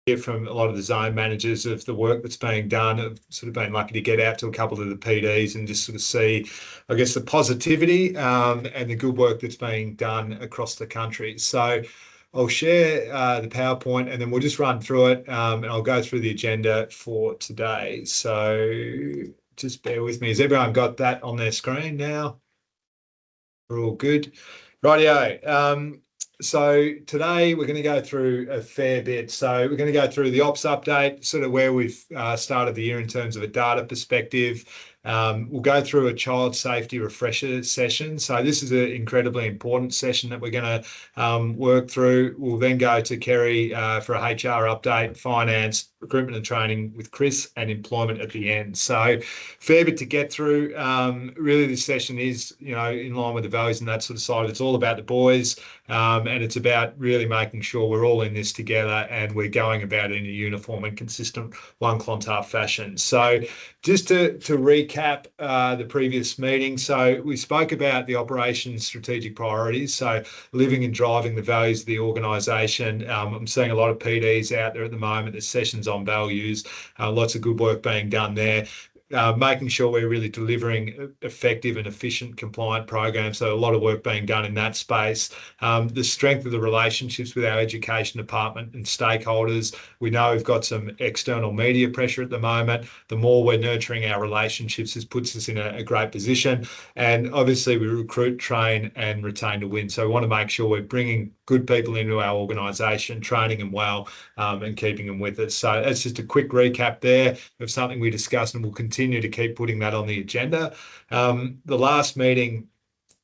hear from a lot of the zone managers of the work that's being done. I've sort of been lucky to get out to a couple of the PDs and just sort of see, I guess, the positivity and the good work that's being done across the country. So I'll share the PowerPoint and then we'll just run through it and I'll go through the agenda for today. So just bear with me. Has everyone got that on their screen now? We're all good. Rightio. So today we're going to go through a fair bit. So we're going to go through the ops update, sort of where we've started the year in terms of a data perspective. We'll go through a child safety refresher session. So this is an incredibly important session that we're going to work through. We'll then go to Kerry for a HR update, finance, recruitment and training with Chris, and employment at the end. So fair bit to get through. Really, this session is, in line with the values and that sort of side. It's all about the boys, and it's about really making sure we're all in this together and we're going about it in a uniform and consistent One Clontarf fashion. So just to recap the previous meeting, so we spoke about the operations strategic priorities, so living and driving the values of the organisation. I'm seeing a lot of PDs out there at the moment. There's sessions on values, lots of good work being done there. Making sure we're really delivering effective and efficient compliant programs. So a lot of work being done in that space. The strength of the relationships with our education department and stakeholders. We know we've got some external media pressure at the moment. The more we're nurturing our relationships, this puts us in a great position. And obviously we recruit, train and retain to win. So we want to make sure we're bringing good people into our organisation, training them well and keeping them with us. So that's just a quick recap there of something we discussed, and we'll continue to keep putting that on the agenda. The last meeting,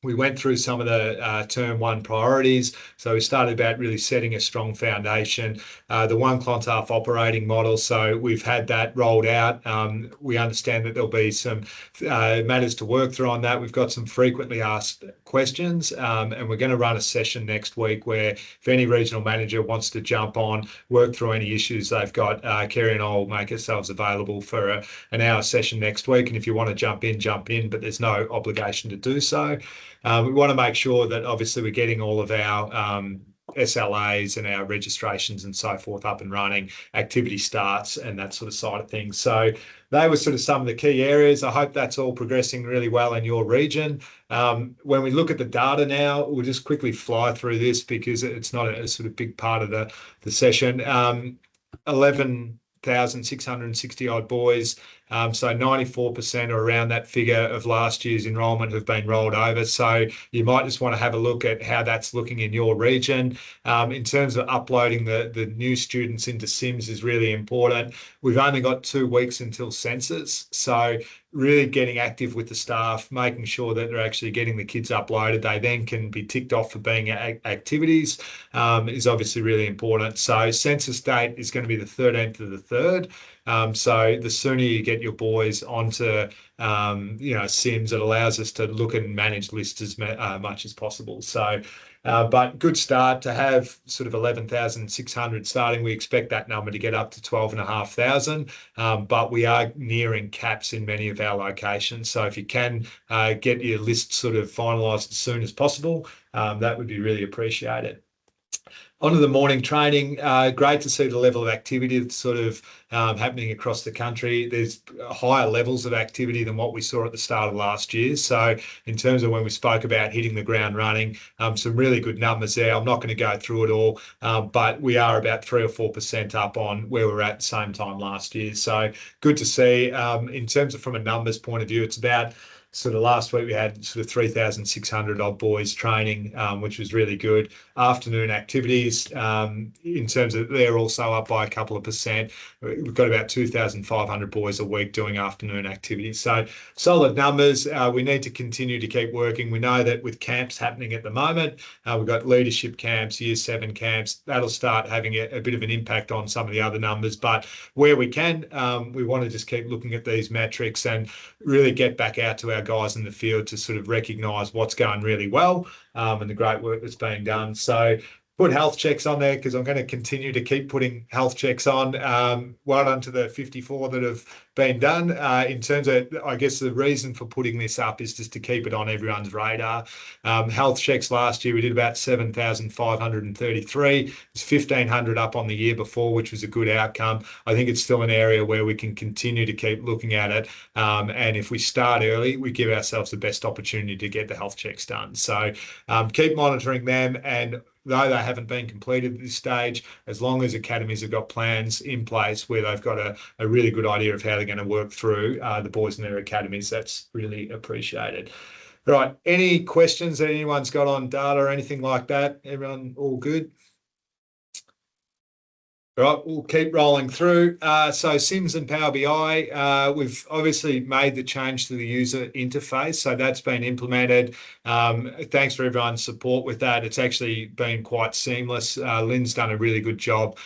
we went through some of the term one priorities. So we started about really setting a strong foundation, the One Clontarf operating model. So we've had that rolled out. We understand that there'll be some matters to work through on that. We've got some frequently asked questions, and we're going to run a session next week where if any regional manager wants to jump on, work through any issues they've got, Kerry and I will make ourselves available for an hour session next week. And if you want to jump in, but there's no obligation to do so. We want to make sure that obviously we're getting all of our SLAs and our registrations and so forth up and running, activity starts and that sort of side of things. So they were sort of some of the key areas. I hope that's all progressing really well in your region. When we look at the data now, we'll just quickly fly through this because it's not a sort of big part of the session. 11,660 odd boys. So 94% or around that figure of last year's enrolment have been rolled over. So you might just want to have a look at how that's looking in your region. In terms of uploading the new students into SIMS is really important. We've only got 2 weeks until census. So really getting active with the staff, making sure that they're actually getting the kids uploaded. They then can be ticked off for being activities is obviously really important. So census date is going to be the 13th of the 3rd. So the sooner you get your boys onto, SIMS, it allows us to look and manage lists as much as possible. So, but good start to have sort of 11,600 starting. We expect that number to get up to 12,500, but we are nearing caps in many of our locations. So if you can get your list sort of finalised as soon as possible, that would be really appreciated. Onto the morning training, great to see the level of activity that's sort of happening across the country. There's higher levels of activity than what we saw at the start of last year. So in terms of when we spoke about hitting the ground running, some really good numbers there. I'm not going to go through it all, but we are about 3 or 4% up on where we were at the same time last year. So good to see. In terms of from a numbers point of view, it's about sort of last week we had sort of 3,600 odd boys training, which was really good. Afternoon activities, in terms of they're also up by a couple of percent. We've got about 2,500 boys a week doing afternoon activities. So solid numbers. We need to continue to keep working. We know that with camps happening at the moment, we've got leadership camps, year 7 camps. That'll start having a bit of an impact on some of the other numbers. But where we can, we want to just keep looking at these metrics and really get back out to our guys in the field to sort of recognise what's going really well and the great work that's being done. So put health checks on there because I'm going to continue to keep putting health checks on. Well done to the 54 that have been done. In terms of, I guess the reason for putting this up is just to keep it on everyone's radar. Health checks last year, we did about 7,533. It's 1,500 up on the year before, which was a good outcome. I think it's still an area where we can continue to keep looking at it. And if we start early, we give ourselves the best opportunity to get the health checks done. So keep monitoring them, and though they haven't been completed at this stage, as long as academies have got plans in place where they've got a really good idea of how they're going to work through the boys in their academies, that's really appreciated. All right, any questions that anyone's got on data or anything like that? Everyone all good? Right, we'll keep rolling through. So Sims and Power BI, we've obviously made the change to the user interface, so that's been implemented. Thanks for everyone's support with that. It's actually been quite seamless. Lynn's done a really good job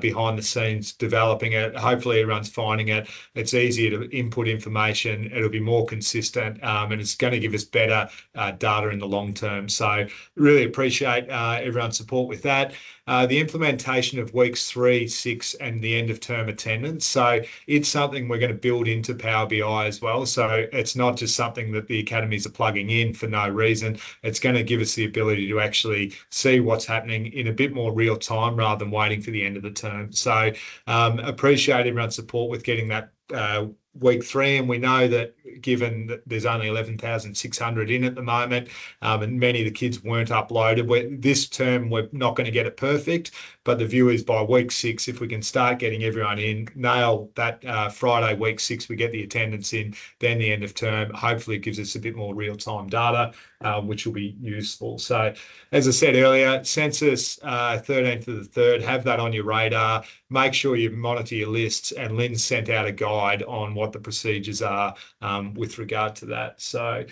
behind the scenes developing it. Hopefully everyone's finding it. It's easier to input information. It'll be more consistent, and it's going to give us better data in the long term. So really appreciate everyone's support with that. The implementation of weeks 3, 6, and the end of term attendance. So it's something we're going to build into Power BI as well. So it's not just something that the academies are plugging in for no reason. It's going to give us the ability to actually see what's happening in a bit more real time rather than waiting for the end of the term. So appreciate everyone's support with getting that week 3, and we know that given that there's only 11,600 in at the moment, and many of the kids weren't uploaded, this term we're not going to get it perfect, but the view is by week 6, if we can start getting everyone in, nail that Friday week 6, we get the attendance in, then the end of term, hopefully it gives us a bit more real-time data, which will be useful. So as I said earlier, census 13th of the 3rd, have that on your radar. Make sure you monitor your lists, and Lynn sent out a guide on what the procedures are with regard to that. So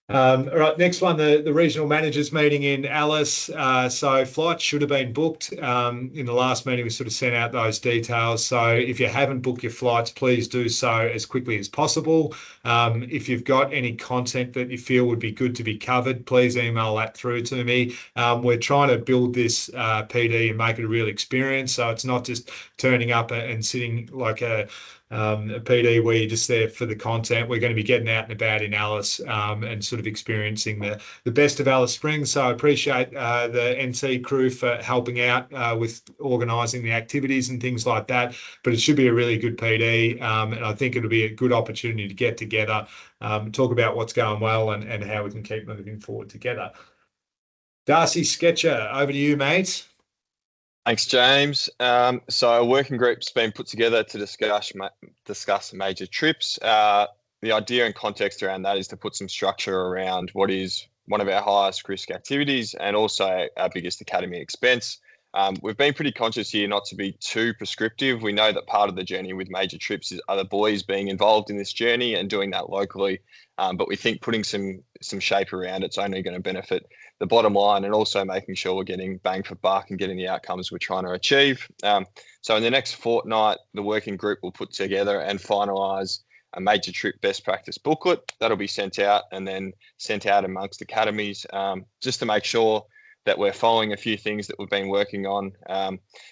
all right, next one, the regional managers meeting in Alice. So flights should have been booked. In the last meeting, we sort of sent out those details. So if you haven't booked your flights, please do so as quickly as possible. If you've got any content that you feel would be good to be covered, please email that through to me. We're trying to build this PD and make it a real experience. So it's not just turning up and sitting like a PD where you're just there for the content. We're going to be getting out and about in Alice and sort of experiencing the best of Alice Springs. So I appreciate the NC crew for helping out with organising the activities and things like that. But it should be a really good PD, and I think it'll be a good opportunity to get together, talk about what's going well and how we can keep moving forward together. Darcy Sketcher, over to you, mate. Thanks, James. So a working group's been put together to discuss major trips. The idea and context around that is to put some structure around what is one of our highest risk activities and also our biggest academy expense. We've been pretty conscious here not to be too prescriptive. We know that part of the journey with major trips is other boys being involved in this journey and doing that locally. But we think putting some shape around it's only going to benefit the bottom line and also making sure we're getting bang for buck and getting the outcomes we're trying to achieve. So in the next fortnight, the working group will put together and finalise a major trip best practice booklet that'll be sent out and then sent out amongst academies just to make sure that we're following a few things that we've been working on.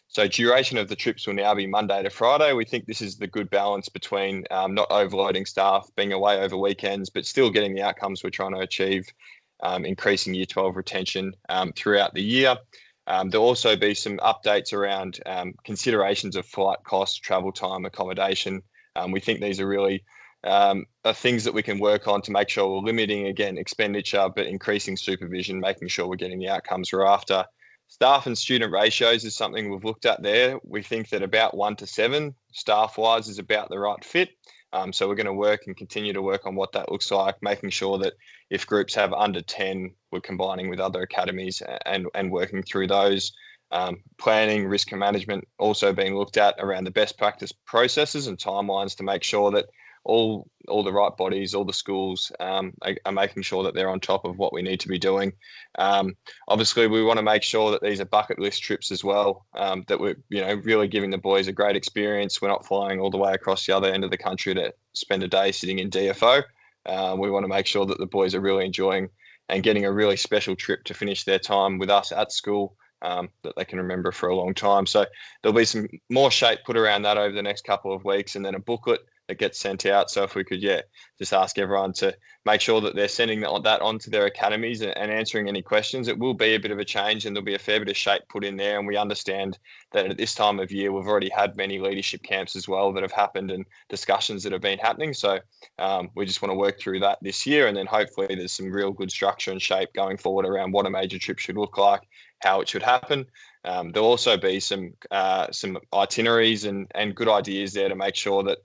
So duration of the trips will now be Monday to Friday. We think this is the good balance between not overloading staff, being away over weekends, but still getting the outcomes we're trying to achieve, increasing Year 12 retention throughout the year. There'll also be some updates around considerations of flight costs, travel time, accommodation. We think these are really are things that we can work on to make sure we're limiting, again, expenditure, but increasing supervision, making sure we're getting the outcomes we're after. Staff and student ratios is something we've looked at there. We think that about 1 to 7 staff-wise is about the right fit. So we're going to work and continue to work on what that looks like, making sure that if groups have under 10, we're combining with other academies and working through those. Planning, risk management also being looked at around the best practice processes and timelines to make sure that all the right bodies, all the schools are making sure that they're on top of what we need to be doing. Obviously, we want to make sure that these are bucket list trips as well, that we're really giving the boys a great experience. We're not flying all the way across the other end of the country to spend a day sitting in DFO. We want to make sure that the boys are really enjoying and getting a really special trip to finish their time with us at school that they can remember for a long time. So there'll be some more shape put around that over the next couple of weeks, and then a booklet that gets sent out. So if we could, just ask everyone to make sure that they're sending that onto their academies and answering any questions. It will be a bit of a change, and there'll be a fair bit of shape put in there. And we understand that at this time of year, we've already had many leadership camps as well that have happened and discussions that have been happening. So we just want to work through that this year, and then hopefully there's some real good structure and shape going forward around what a major trip should look like, how it should happen. There'll also be some itineraries and good ideas there to make sure that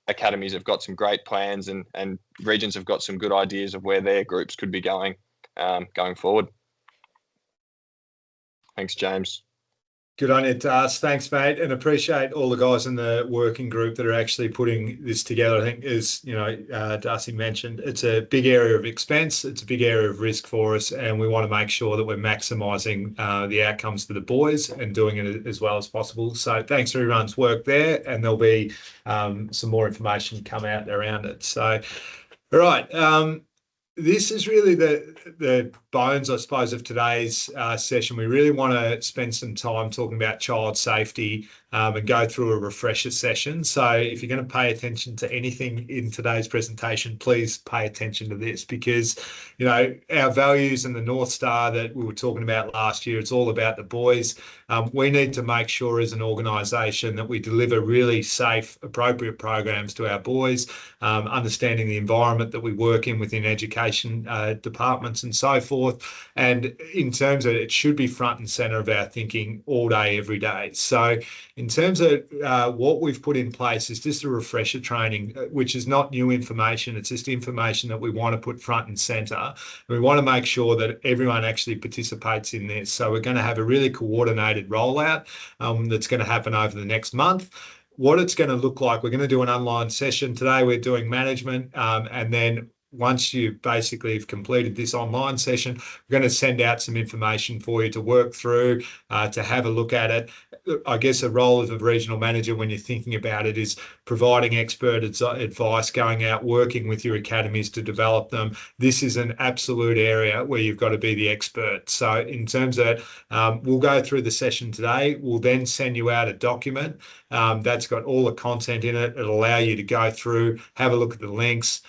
academies have got some great plans and regions have got some good ideas of where their groups could be going forward. Thanks, James. Good on you, Das. Thanks, mate, and appreciate all the guys in the working group that are actually putting this together. I think, as Darcy mentioned, it's a big area of expense, it's a big area of risk for us, and we want to make sure that we're maximising the outcomes for the boys and doing it as well as possible. So thanks for everyone's work there, and there'll be some more information come out around it. So, all right. This is really the bones, I suppose, of today's session. We really want to spend some time talking about child safety and go through a refresher session. So if you're going to pay attention to anything in today's presentation, please pay attention to this, because, our values and the North Star that we were talking about last year, it's all about the boys. We need to make sure as an organisation that we deliver really safe, appropriate programs to our boys, understanding the environment that we work in within education departments and so forth. And in terms of it should be front and centre of our thinking all day, every day. So in terms of what we've put in place is just a refresher training, which is not new information. It's just information that we want to put front and centre. We want to make sure that everyone actually participates in this. So we're going to have a really coordinated rollout that's going to happen over the next month. What it's going to look like, we're going to do an online session. Today we're doing management, and then once you basically have completed this online session, we're going to send out some information for you to work through, to have a look at it. I guess a role of a regional manager when you're thinking about it is providing expert advice, going out, working with your academies to develop them. This is an absolute area where you've got to be the expert. So in terms of we'll go through the session today. We'll then send you out a document that's got all the content in it. It'll allow you to go through, have a look at the links,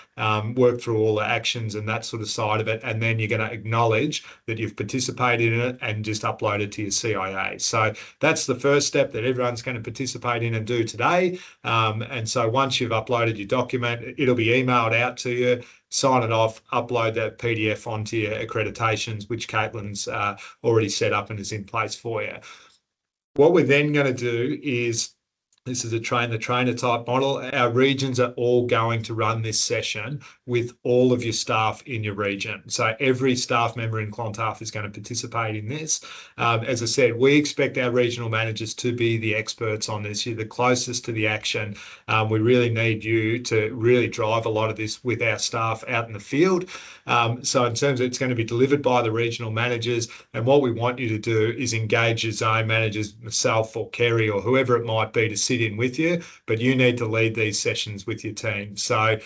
work through all the actions and that sort of side of it, and then you're going to acknowledge that you've participated in it and just upload it to your CIA. So that's the first step that everyone's going to participate in and do today. And so once you've uploaded your document, it'll be emailed out to you. Sign it off, upload that PDF onto your accreditations, which Caitlin's already set up and is in place for you. What we're then going to do is, this is a train-the-trainer type model. Our regions are all going to run this session with all of your staff in your region. So every staff member in Clontarf is going to participate in this. As I said, we expect our regional managers to be the experts on this. You're the closest to the action. We really need you to really drive a lot of this with our staff out in the field. So in terms of it's going to be delivered by the regional managers, and what we want you to do is engage your zone managers, myself or Kerry or whoever it might be, to sit in with you, but you need to lead these sessions with your team. So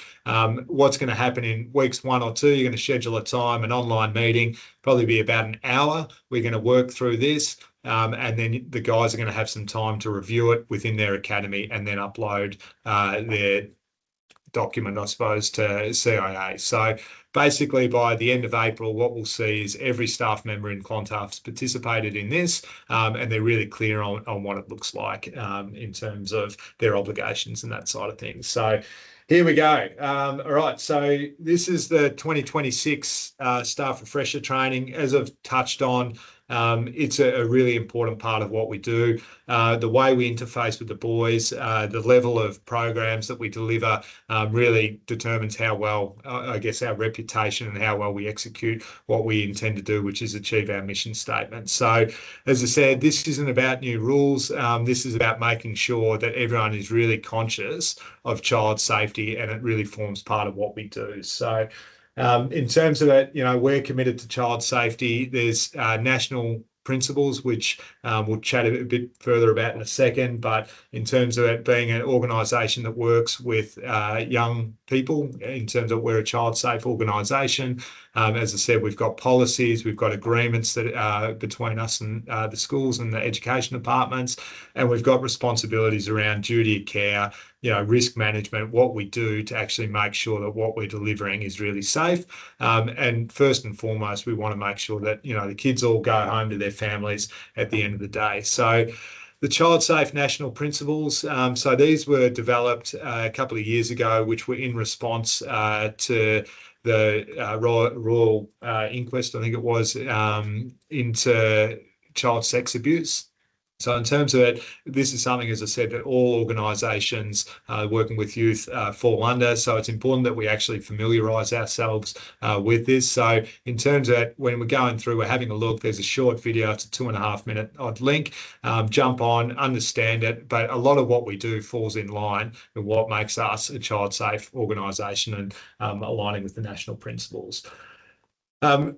what's going to happen in weeks 1 or 2, you're going to schedule a time, an online meeting, probably be about an hour. We're going to work through this. And then the guys are going to have some time to review it within their academy and then upload their document, I suppose, to CIA. So basically by the end of April, what we'll see is every staff member in Clontarf's participated in this, and they're really clear on what it looks like in terms of their obligations and that side of things. So here we go. All right, so this is the 2026 staff refresher training. As I've touched on, it's a really important part of what we do. The way we interface with the boys, the level of programs that we deliver really determines how well, I guess, our reputation and how well we execute what we intend to do, which is achieve our mission statement. So, as I said, this isn't about new rules. This is about making sure that everyone is really conscious of child safety, and it really forms part of what we do. So, in terms of it, we're committed to child safety. There's national principles, which we'll chat a bit further about in a second. But in terms of it being an organisation that works with young people, in terms of we're a child safe organisation, As I said, we've got policies, we've got agreements that between us and the schools and the education departments, and we've got responsibilities around duty of care, risk management, what we do to actually make sure that what we're delivering is really safe. And first and foremost, we want to make sure that, the kids all go home to their families at the end of the day. So the Child Safe National Principles, so these were developed a couple of years ago, which were in response to the Royal Inquest, I think it was, into child sex abuse. So in terms of it, this is something, as I said, that all organisations working with youth fall under. So it's important that we actually familiarise ourselves with this. So in terms of it, when we're going through, we're having a look, there's a short video, it's a 2.5-minute odd link. Jump on, understand it. But a lot of what we do falls in line with what makes us a child safe organisation and aligning with the national principles.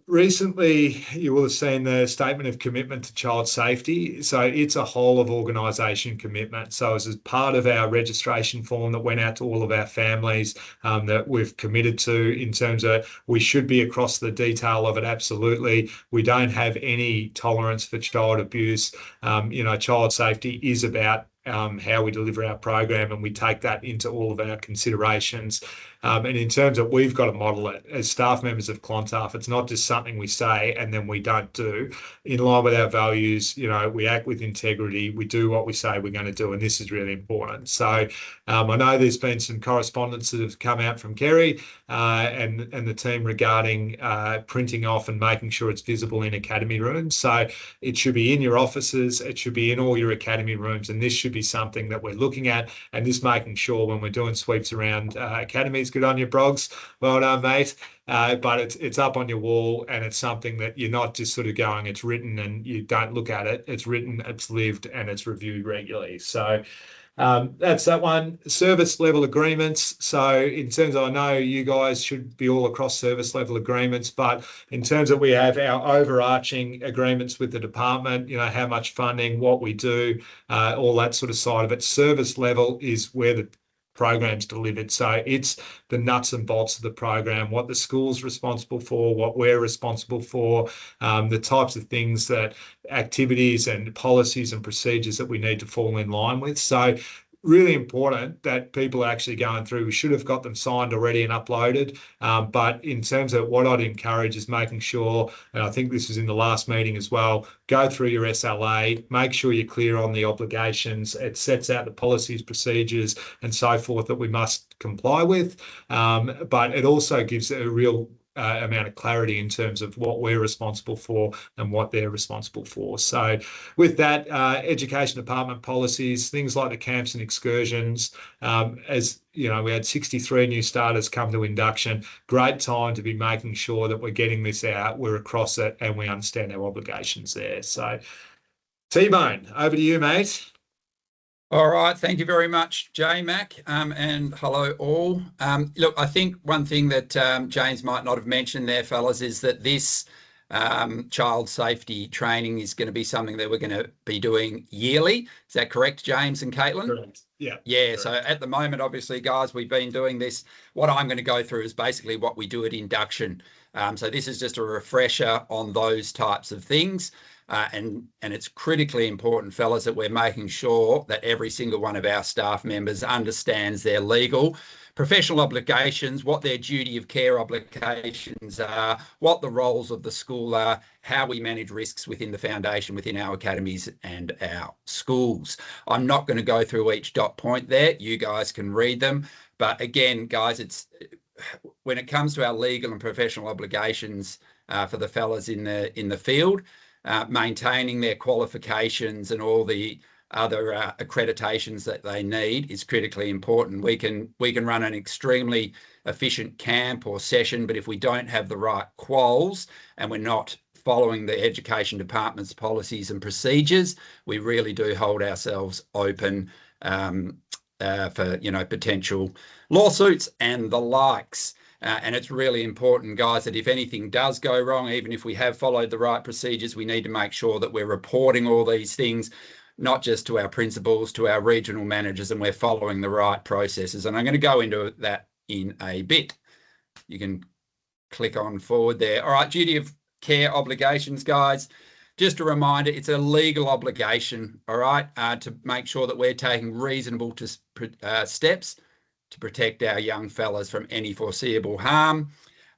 Recently, you will have seen the Statement of Commitment to Child Safety. So it's a whole of organisation commitment. So as part of our registration form that went out to all of our families that we've committed to in terms of we should be across the detail of it, absolutely. We don't have any tolerance for child abuse. Child safety is about how we deliver our program, and we take that into all of our considerations. And in terms of we've got to model it as staff members of Clontarf, it's not just something we say and then we don't do. In line with our values, we act with integrity, we do what we say we're going to do, and this is really important. So I know there's been some correspondence that have come out from Kerry and the team regarding printing off and making sure it's visible in academy rooms. So it should be in your offices, it should be in all your academy rooms, and this should be something that we're looking at, and this making sure when we're doing sweeps around academies. Good on you, Brogs. Well done, mate. But it's up on your wall, and it's something that you're not just sort of going, it's written and you don't look at it. It's written, it's lived, and it's reviewed regularly. So that's that one. Service level agreements. So in terms of, I know you guys should be all across service level agreements, but in terms of we have our overarching agreements with the department, how much funding, what we do, all that sort of side of it. Service level is where the program's delivered. So it's the nuts and bolts of the program, what the school's responsible for, what we're responsible for, the types of things that activities and policies and procedures that we need to fall in line with. So really important that people are actually going through. We should have got them signed already and uploaded. But in terms of what I'd encourage is making sure, and I think this was in the last meeting as well, go through your SLA, make sure you're clear on the obligations. It sets out the policies, procedures, and so forth that we must comply with. But it also gives a real amount of clarity in terms of what we're responsible for and what they're responsible for. So with that, education department policies, things like the camps and excursions, as we had 63 new starters come to induction. Great time to be making sure that we're getting this out, we're across it, and we understand our obligations there. So T-Bone, over to you, mate. All right, thank you very much, J-Mac, and hello all. Look, I think one thing that James might not have mentioned there, fellas, is that this child safety training is going to be something that we're going to be doing yearly. Is that correct, James and Caitlin? Correct. Yeah. Correct. So at the moment, obviously, guys, we've been doing this. What I'm going to go through is basically what we do at induction. So this is just a refresher on those types of things. And it's critically important, fellas, that we're making sure that every single one of our staff members understands their legal, professional obligations, what their duty of care obligations are, what the roles of the school are, how we manage risks within the foundation, within our academies and our schools. I'm not going to go through each dot point there. You guys can read them. But again, guys, it's when it comes to our legal and professional obligations for the fellas in the field, maintaining their qualifications and all the other accreditations that they need is critically important. We can run an extremely efficient camp or session, but if we don't have the right quals and we're not following the education department's policies and procedures, we really do hold ourselves open for potential lawsuits and the likes. And it's really important, guys, that if anything does go wrong, even if we have followed the right procedures, we need to make sure that we're reporting all these things, not just to our principals, to our regional managers, and we're following the right processes. And I'm going to go into that in a bit. You can click on forward there. All right, duty of care obligations, guys. Just a reminder, it's a legal obligation, all right, to make sure that we're taking reasonable steps to protect our young fellas from any foreseeable harm.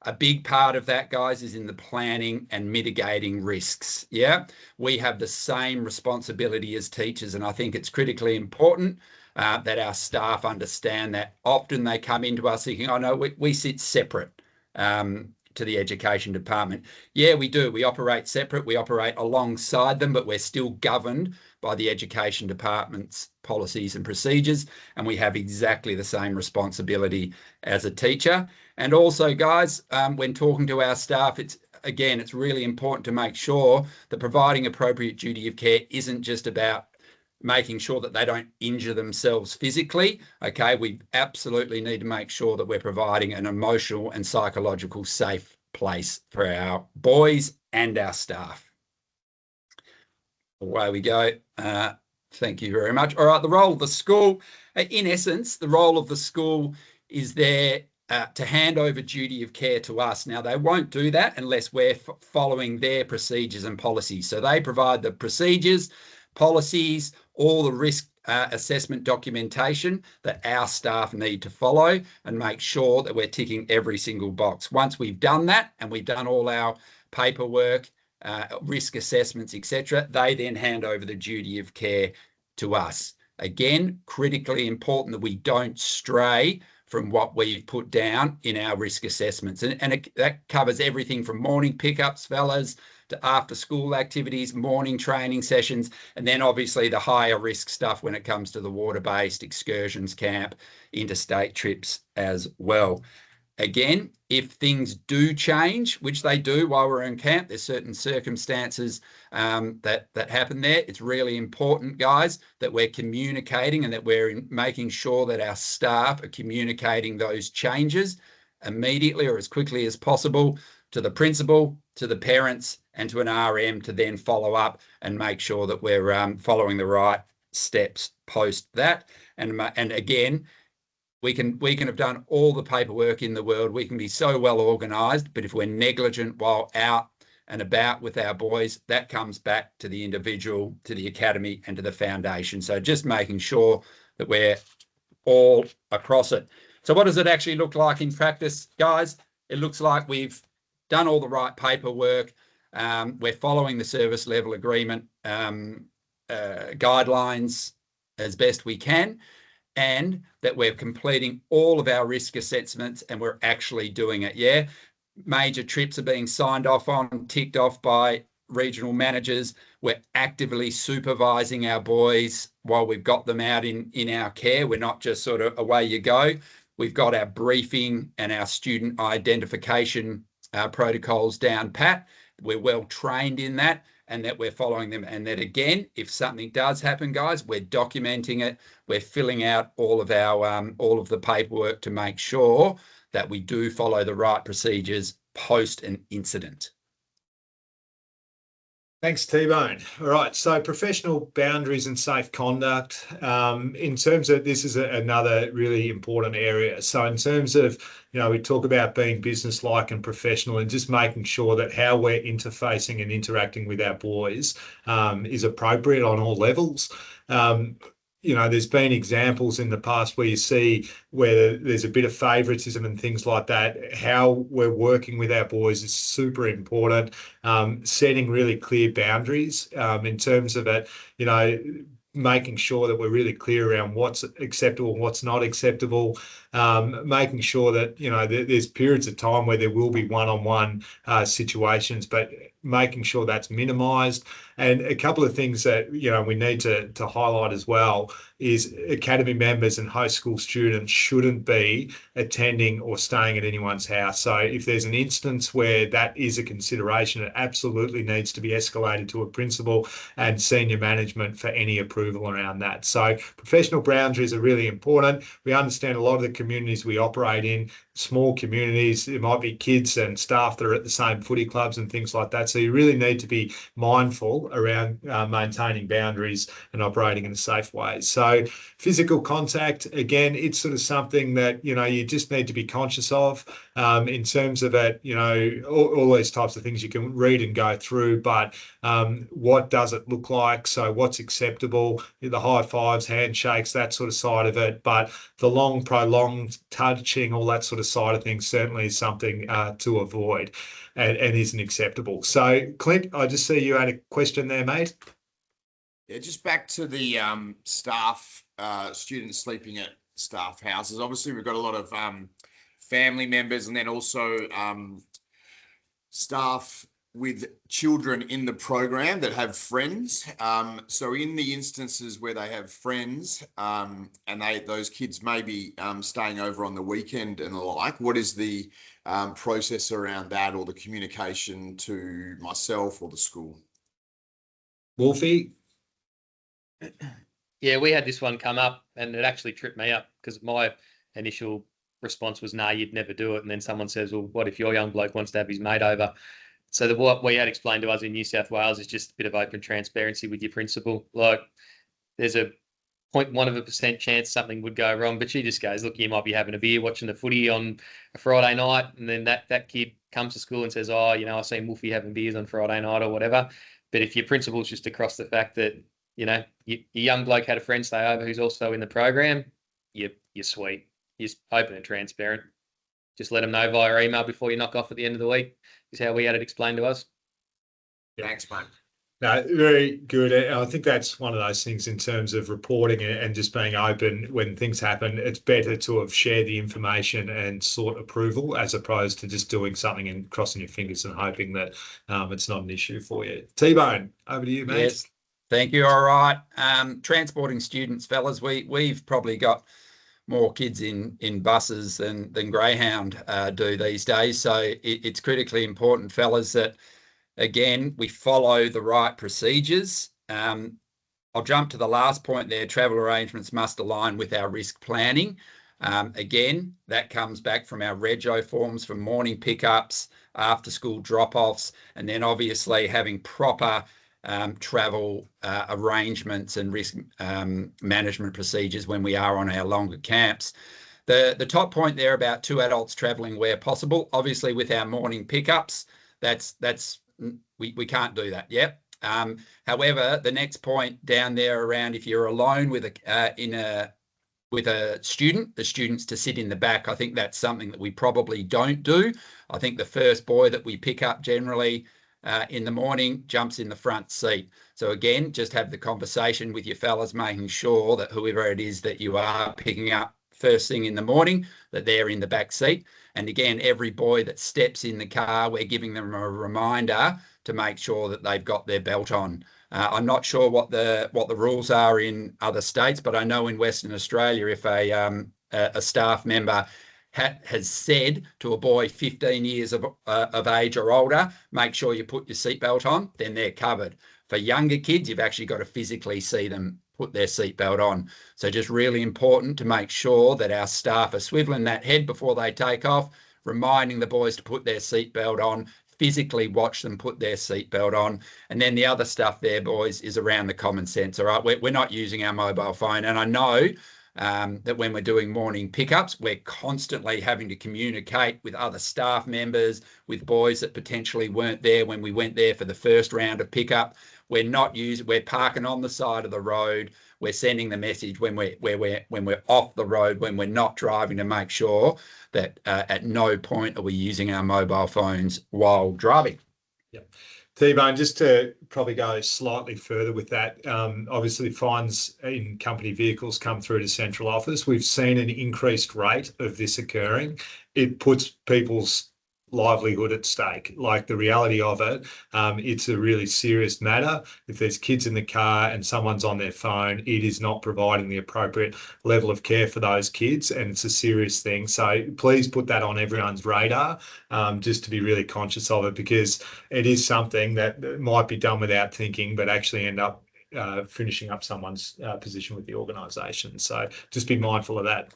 A big part of that, guys, is in the planning and mitigating risks. Yeah, we have the same responsibility as teachers, and I think it's critically important that our staff understand that. Often they come into us thinking, oh no, we sit separate to the education department. Yeah, we do. We operate separate. We operate alongside them, but we're still governed by the education department's policies and procedures, and we have exactly the same responsibility as a teacher. And also, guys, when talking to our staff, it's really important to make sure that providing appropriate duty of care isn't just about making sure that they don't injure themselves physically. Okay, we absolutely need to make sure that we're providing an emotional and psychological safe place for our boys and our staff. Away we go. Thank you very much. All right, the role of the school. In essence, the role of the school is there to hand over duty of care to us. Now, they won't do that unless we're following their procedures and policies. So they provide the procedures, policies, all the risk assessment documentation that our staff need to follow, and make sure that we're ticking every single box. Once we've done that and we've done all our paperwork, risk assessments, etc., they then hand over the duty of care to us. Again, critically important that we don't stray from what we've put down in our risk assessments. And that covers everything from morning pickups, fellas, to after school activities, morning training sessions, and then obviously the higher risk stuff when it comes to the water-based excursions, camp, interstate trips as well. Again, if things do change, which they do while we're in camp, there's certain circumstances that happen there. It's really important, guys, that we're communicating and that we're making sure that our staff are communicating those changes immediately or as quickly as possible to the principal, to the parents, and to an RM to then follow up and make sure that we're following the right steps post that. And again, we can have done all the paperwork in the world. We can be so well organised, but if we're negligent while out and about with our boys, that comes back to the individual, to the academy, and to the foundation. So just making sure that we're all across it. So what does it actually look like in practice, guys? It looks like we've done all the right paperwork. We're following the service level agreement guidelines as best we can, and that we're completing all of our risk assessments and we're actually doing it. Yeah, major trips are being signed off on, ticked off by regional managers. We're actively supervising our boys while we've got them out in our care. We're not just sort of away you go. We've got our briefing and our student identification protocols down pat. We're well trained in that, and that we're following them. And that, again, if something does happen, guys, we're documenting it. We're filling out all of our all of the paperwork to make sure that we do follow the right procedures post an incident. Thanks, T-Bone. All right, so professional boundaries and safe conduct. In terms of, this is another really important area. So in terms of, we talk about being business-like and professional, and just making sure that how we're interfacing and interacting with our boys is appropriate on all levels. There's been examples in the past where you see where there's a bit of favoritism and things like that. How we're working with our boys is super important. Setting really clear boundaries in terms of it, making sure that we're really clear around what's acceptable and what's not acceptable. Making sure that, there's periods of time where there will be one-on-one situations, but making sure that's minimised. And a couple of things that, we need to highlight as well is academy members and host school students shouldn't be attending or staying at anyone's house. So if there's an instance where that is a consideration, it absolutely needs to be escalated to a principal and senior management for any approval around that. So professional boundaries are really important. We understand a lot of the communities we operate in, small communities, there might be kids and staff that are at the same footy clubs and things like that. So you really need to be mindful around maintaining boundaries and operating in a safe way. So physical contact, again, it's sort of something that, you just need to be conscious of. in terms of it, all these types of things you can read and go through, but what does it look like? So what's acceptable, the high fives, handshakes, that sort of side of it, but the long, prolonged touching, all that sort of side of things certainly is something to avoid and isn't acceptable. So Clint, I just see you had a question there, mate. Yeah, just back to the staff, students sleeping at staff houses. Obviously, we've got a lot of family members and then also staff with children in the program that have friends. So in the instances where they have friends and those kids may be staying over on the weekend and the like, what is the process around that, or the communication to myself or the school? Wolfie? Yeah, we had this one come up and it actually tripped me up because my initial response was, nah, you'd never do it. And then someone says, well, what if your young bloke wants to have his mate over? So what we had explained to us in New South Wales is just a bit of open transparency with your principal. Like, there's a 0.1% chance something would go wrong, but she just goes, look, you might be having a beer watching the footy on a Friday night, and then that kid comes to school and says, oh, I've seen Wolfie having beers on Friday night or whatever. But if your principal's just across the fact that, your young bloke had a friend stay over who's also in the program, you're sweet. You're open and transparent. Just let them know via email before you knock off at the end of the week, is how we had it explained to us. Thanks, mate. No, very good. I think that's one of those things in terms of reporting and just being open when things happen. It's better to have shared the information and sought approval as opposed to just doing something and crossing your fingers and hoping that it's not an issue for you. T-Bone, over to you, mate. Yes, thank you. All right. Transporting students, fellas, we've probably got more kids in buses than Greyhound do these days. So it's critically important, fellas, that, again, we follow the right procedures. I'll jump to the last point there. Travel arrangements must align with our risk planning. Again, that comes back from our rego forms for morning pickups, after school drop-offs, and then obviously having proper travel arrangements and risk management procedures when we are on our longer camps. The top point there about 2 adults traveling where possible, obviously with our morning pickups, we can't do that yet. However, the next point down there around if you're alone with a student, the students to sit in the back, I think that's something that we probably don't do. I think the first boy that we pick up generally in the morning jumps in the front seat. So again, just have the conversation with your fellas, making sure that whoever it is that you are picking up first thing in the morning, that they're in the back seat. And again, every boy that steps in the car, we're giving them a reminder to make sure that they've got their belt on. I'm not sure what the rules are in other states, but I know in Western Australia, if a staff member has said to a boy 15 years of age or older, make sure you put your seatbelt on, then they're covered. For younger kids, you've actually got to physically see them put their seatbelt on. So just really important to make sure that our staff are swiveling that head before they take off, reminding the boys to put their seatbelt on, physically watch them put their seatbelt on. And then the other stuff there, boys, is around the common sense, all right? We're not using our mobile phone. And I know that when we're doing morning pickups, we're constantly having to communicate with other staff members, with boys that potentially weren't there when we went there for the first round of pickup. We're parking on the side of the road. We're sending the message when we're off the road, when we're not driving, to make sure that at no point are we using our mobile phones while driving. Yeah. T-Bone, just to probably go slightly further with that, obviously fines in company vehicles come through to central office. We've seen an increased rate of this occurring. It puts people's livelihood at stake. Like, the reality of it, it's a really serious matter. If there's kids in the car and someone's on their phone, it is not providing the appropriate level of care for those kids, and it's a serious thing. So please put that on everyone's radar, just to be really conscious of it, because it is something that might be done without thinking, but actually end up finishing up someone's position with the organisation. So just be mindful of that.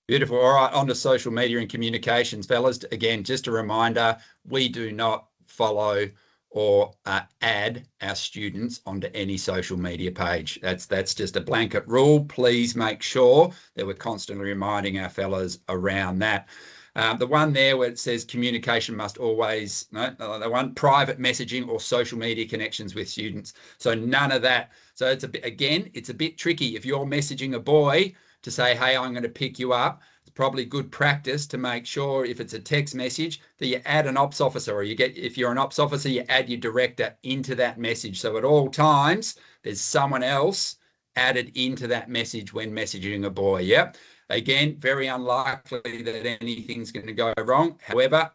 Beautiful. All right, on to social media and communications, fellas. Again, just a reminder, we do not follow or add our students onto any social media page. That's just a blanket rule. Please make sure that we're constantly reminding our fellas around that. The one there where it says communication must always, no, the one private messaging or social media connections with students. So none of that. So it's a bit, again, it's a bit tricky. If you're messaging a boy to say, hey, I'm going to pick you up, it's probably good practice to make sure if it's a text message that you add an ops officer, or you get, if you're an ops officer, you add your director into that message. So at all times, there's someone else added into that message when messaging a boy. Yep. Again, very unlikely that anything's going to go wrong. However,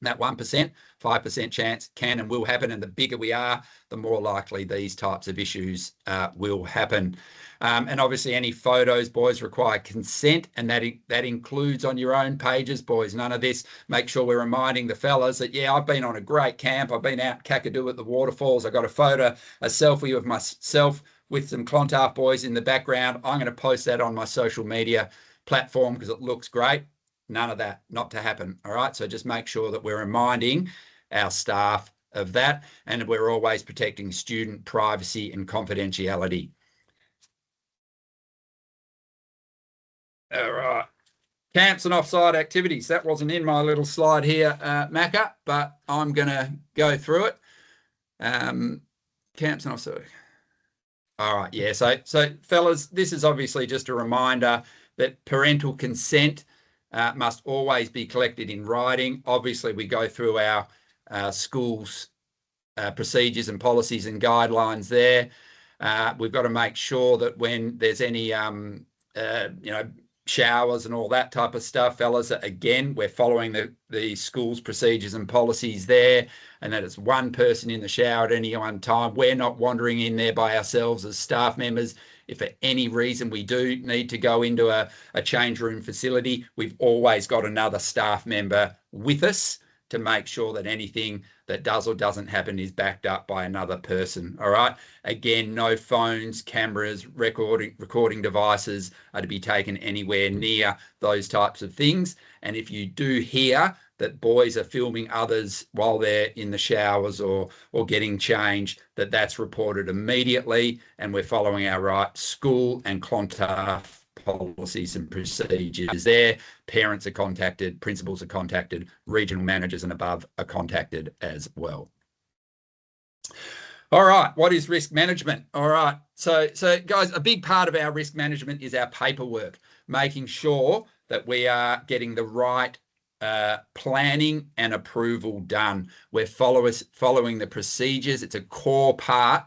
that 1%, 5% chance can and will happen. And the bigger we are, the more likely these types of issues will happen. And obviously any photos, boys, require consent, and that includes on your own pages, boys. None of this. Make sure we're reminding the fellas that, yeah, I've been on a great camp. I've been out Kakadu at the waterfalls. I got a photo, a selfie of myself with some Clontarf boys in the background. I'm going to post that on my social media platform because it looks great. None of that, not to happen. All right. So just make sure that we're reminding our staff of that, and we're always protecting student privacy and confidentiality. All right. Camps and offsite activities. That wasn't in my little slide here, Macca, but I'm going to go through it. Camps and offsite. All right. Yeah. So fellas, this is obviously just a reminder that parental consent must always be collected in writing. Obviously, we go through our schools procedures and policies and guidelines there. We've got to make sure that when there's any, showers and all that type of stuff, fellas, that again, we're following the school's procedures and policies there, and that it's one person in the shower at any one time. We're not wandering in there by ourselves as staff members. If for any reason we do need to go into a change room facility, we've always got another staff member with us to make sure that anything that does or doesn't happen is backed up by another person. All right. Again, no phones, cameras, recording devices are to be taken anywhere near those types of things. And if you do hear that boys are filming others while they're in the showers or getting changed, that's reported immediately, and we're following our right school and Clontarf policies and procedures there. Parents are contacted, principals are contacted, regional managers and above are contacted as well. All right, what is risk management? All right, so guys, a big part of our risk management is our paperwork, making sure that we are getting the right planning and approval done. We're following the procedures. It's a core part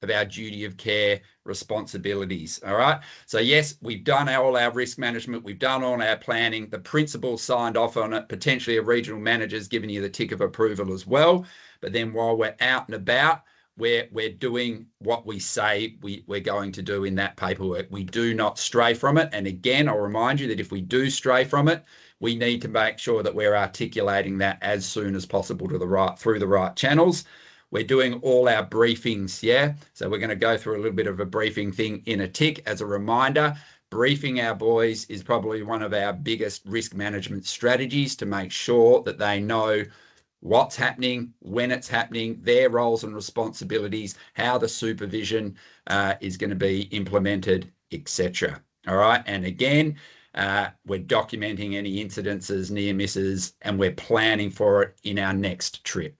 of our duty of care responsibilities. All right. So yes, we've done all our risk management. We've done all our planning. The principal signed off on it. Potentially a regional manager's given you the tick of approval as well. But then while we're out and about, we're doing what we say we're going to do in that paperwork. We do not stray from it. And again, I'll remind you that if we do stray from it, we need to make sure that we're articulating that as soon as possible to through the right channels. We're doing all our briefings, yeah? So we're going to go through a little bit of a briefing thing in a tick. As a reminder, briefing our boys is probably one of our biggest risk management strategies to make sure that they know what's happening, when it's happening, their roles and responsibilities, how the supervision is going to be implemented, etc. All right, and again, we're documenting any incidences, near misses, and we're planning for it in our next trip.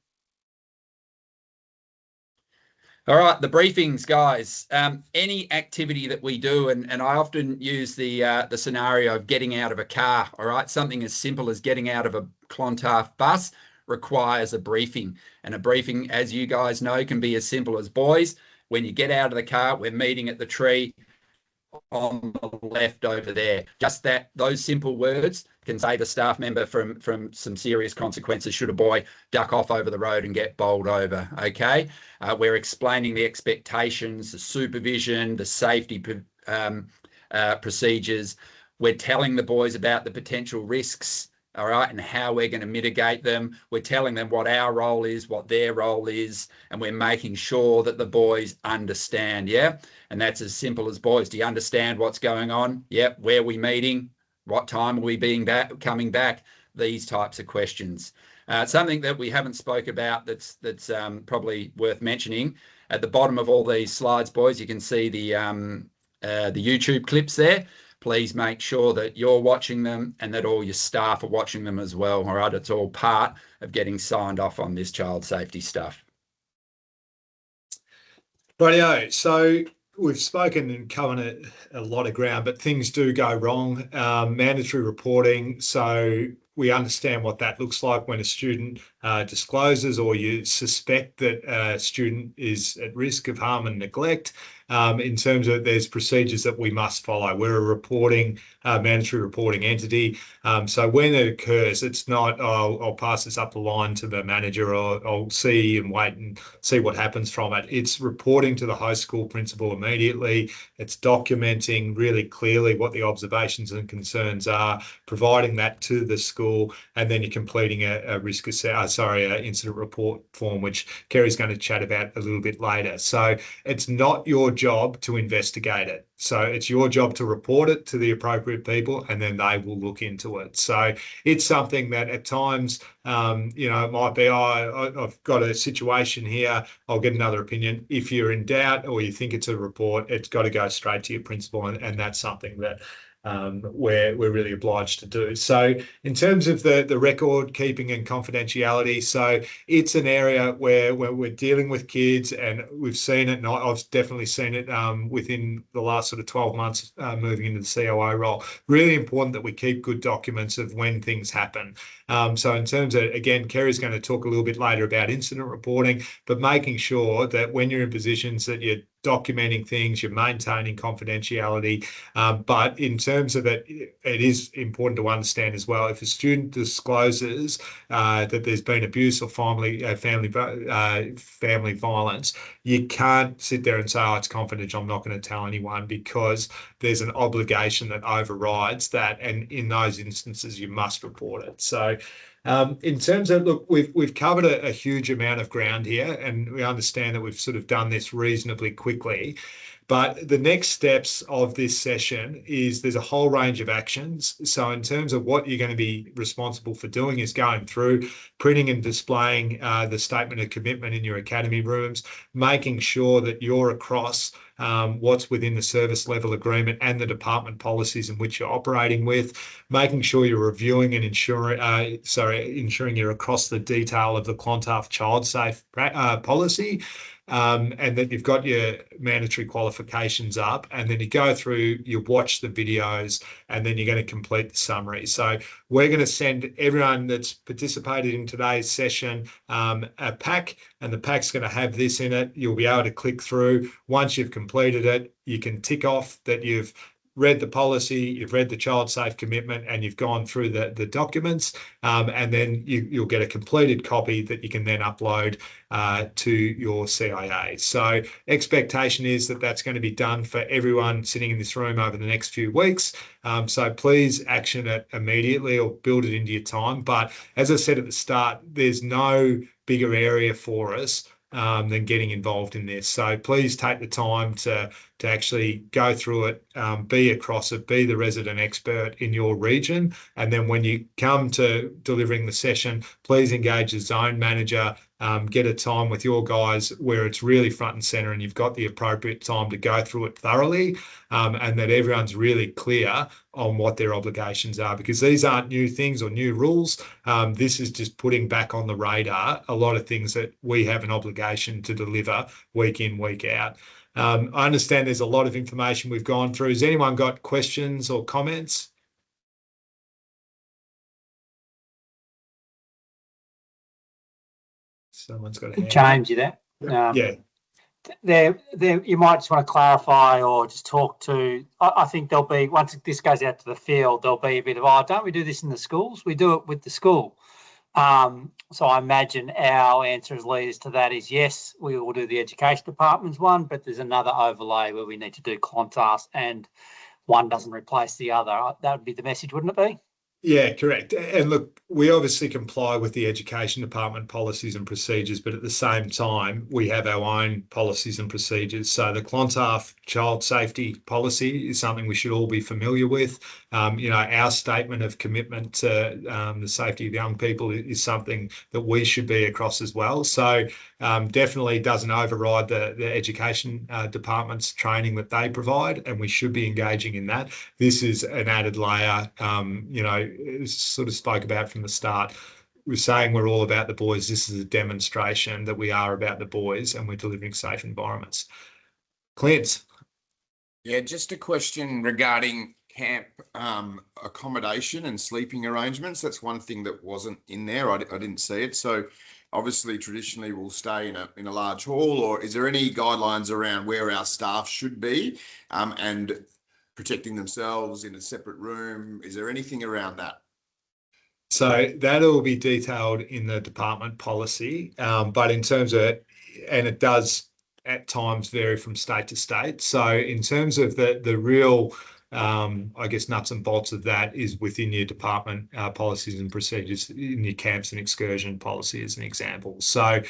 All right, the briefings, guys. Any activity that we do, and I often use the scenario of getting out of a car. All right, something as simple as getting out of a Clontarf bus requires a briefing, and a briefing, as you guys know, can be as simple as, boys, when you get out of the car, we're meeting at the tree on the left over there. Just that, those simple words can save a staff member from some serious consequences should a boy duck off over the road and get bowled over. Okay, we're explaining the expectations, the supervision, the safety procedures. We're telling the boys about the potential risks, all right, and how we're going to mitigate them. We're telling them what our role is, what their role is, and we're making sure that the boys understand, yeah? And that's as simple as, boys, do you understand what's going on? Yep, where are we meeting? What time are we coming back? These types of questions. Something that we haven't spoke about that's probably worth mentioning. At the bottom of all these slides, boys, you can see the YouTube clips there. please make sure that you're watching them and that all your staff are watching them as well. All right, it's all part of getting signed off on this child safety stuff. Rightio. So we've spoken and covered a lot of ground, but things do go wrong. Mandatory reporting. So we understand what that looks like when a student discloses or you suspect that a student is at risk of harm and neglect. In terms of there's procedures that we must follow. We're a reporting, mandatory reporting entity. So when it occurs, it's not, I'll pass this up the line to the manager, or I'll see and wait and see what happens from it. It's reporting to the host school principal immediately. It's documenting really clearly what the observations and concerns are, providing that to the school, and then you're completing a incident report form, which Kerry's going to chat about a little bit later. So it's not your job to investigate it. So it's your job to report it to the appropriate people, and then they will look into it. So it's something that at times, it might be, I've got a situation here, I'll get another opinion. If you're in doubt or you think it's a report, it's got to go straight to your principal, and that's something that we're really obliged to do. So in terms of the record keeping and confidentiality, so it's an area where we're dealing with kids, and we've seen it, and I've definitely seen it within the last sort of 12 months moving into the COO role. Really important that we keep good documents of when things happen. So in terms of, again, Kerry's going to talk a little bit later about incident reporting, but making sure that when you're in positions that you're documenting things, you're maintaining confidentiality. But in terms of it, it is important to understand as well, if a student discloses that there's been abuse or family violence, you can't sit there and say, oh, it's confidential, I'm not going to tell anyone, because there's an obligation that overrides that. And in those instances, you must report it. So in terms of, look, we've covered a huge amount of ground here, and we understand that we've sort of done this reasonably quickly. But the next steps of this session is there's a whole range of actions. So in terms of what you're going to be responsible for doing is going through printing and displaying the statement of commitment in your academy rooms, making sure that you're across what's within the service level agreement and the department policies in which you're operating with, making sure you're reviewing and ensuring you're across the detail of the Clontarf Child Safe policy. And that you've got your mandatory qualifications up, and then you go through, you watch the videos, and then you're going to complete the summary. So we're going to send everyone that's participated in today's session a pack, and the pack's going to have this in it. You'll be able to click through. Once you've completed it, you can tick off that you've read the policy, you've read the child safe commitment, and you've gone through the documents, and then you'll get a completed copy that you can then upload to your CIA. So expectation is that that's going to be done for everyone sitting in this room over the next few weeks. So please action it immediately or build it into your time. But as I said at the start, there's no bigger area for us than getting involved in this. So please take the time to actually go through it, be across it, be the resident expert in your region. And then when you come to delivering the session, please engage the zone manager, get a time with your guys where it's really front and center and you've got the appropriate time to go through it thoroughly, and that everyone's really clear on what their obligations are, because these aren't new things or new rules. This is just putting back on the radar a lot of things that we have an obligation to deliver week in, week out. I understand there's a lot of information we've gone through. Has anyone got questions or comments? Someone's got a hand. James, you there? Yeah. There, you might just want to clarify or just talk to. I think there'll be, once this goes out to the field, there'll be a bit of, oh, don't we do this in the schools? We do it with the school. So I imagine our answer as leaders to that is yes, we will do the education department's one, but there's another overlay where we need to do Clontarf, and one doesn't replace the other. That would be the message, wouldn't it be? Yeah, correct. And look, we obviously comply with the Education Department policies and procedures, but at the same time, we have our own policies and procedures. So the Clontarf Child Safety Policy is something we should all be familiar with. Our statement of commitment to the safety of young people is something that we should be across as well. So definitely doesn't override the Education Department's training that they provide, and we should be engaging in that. This is an added layer, sort of spoke about from the start. We're saying we're all about the boys. This is a demonstration that we are about the boys and we're delivering safe environments. Clint. Yeah, just a question regarding camp accommodation and sleeping arrangements. That's one thing that wasn't in there. I didn't see it. So obviously traditionally we'll stay in a large hall, or is there any guidelines around where our staff should be and protecting themselves in a separate room? Is there anything around that? So that'll be detailed in the department policy, but in terms of it, and it does at times vary from state to state. So in terms of the real, I guess, nuts and bolts of that is within your department policies and procedures, in your camps and excursion policy as an example. So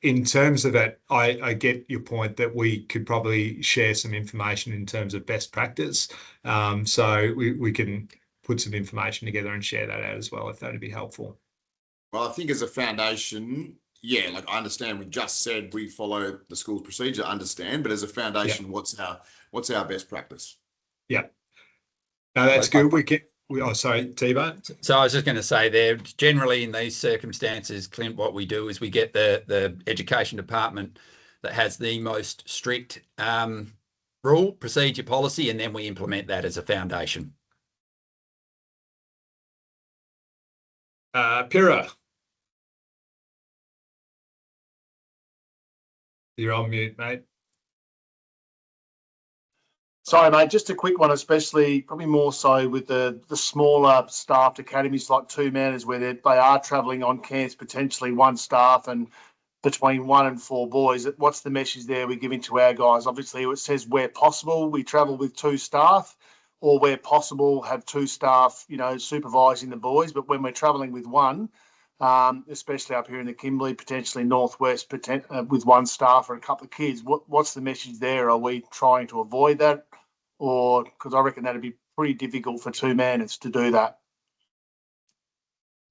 in terms of it, I get your point that we could probably share some information in terms of best practice. So we can put some information together and share that out as well, if that would be helpful. Well, I think as a foundation, yeah, like I understand, we just said we follow the school's procedure, understand, but as a foundation, what's our best practice? Yeah. No, that's good. Sorry, T-Bone. So I was just going to say there, generally in these circumstances, Clint, what we do is we get the Education Department that has the most strict rule, procedure, policy, and then we implement that as a foundation. Pyrrha. You're on mute, mate. Sorry, mate, just a quick one, especially probably more so with the smaller staffed academies like Two Manners, where they are travelling on camps, potentially one staff and between 1 and 4 boys. What's the message there we're giving to our guys? Obviously, it says where possible, we travel with 2 staff, or where possible, have 2 staff, supervising the boys. But when we're travelling with 1, especially up here in the Kimberley, potentially Northwest, with 1 staff or a couple of kids, what's the message there? Are we trying to avoid that? Or, because I reckon that'd be pretty difficult for 2 Manners to do that.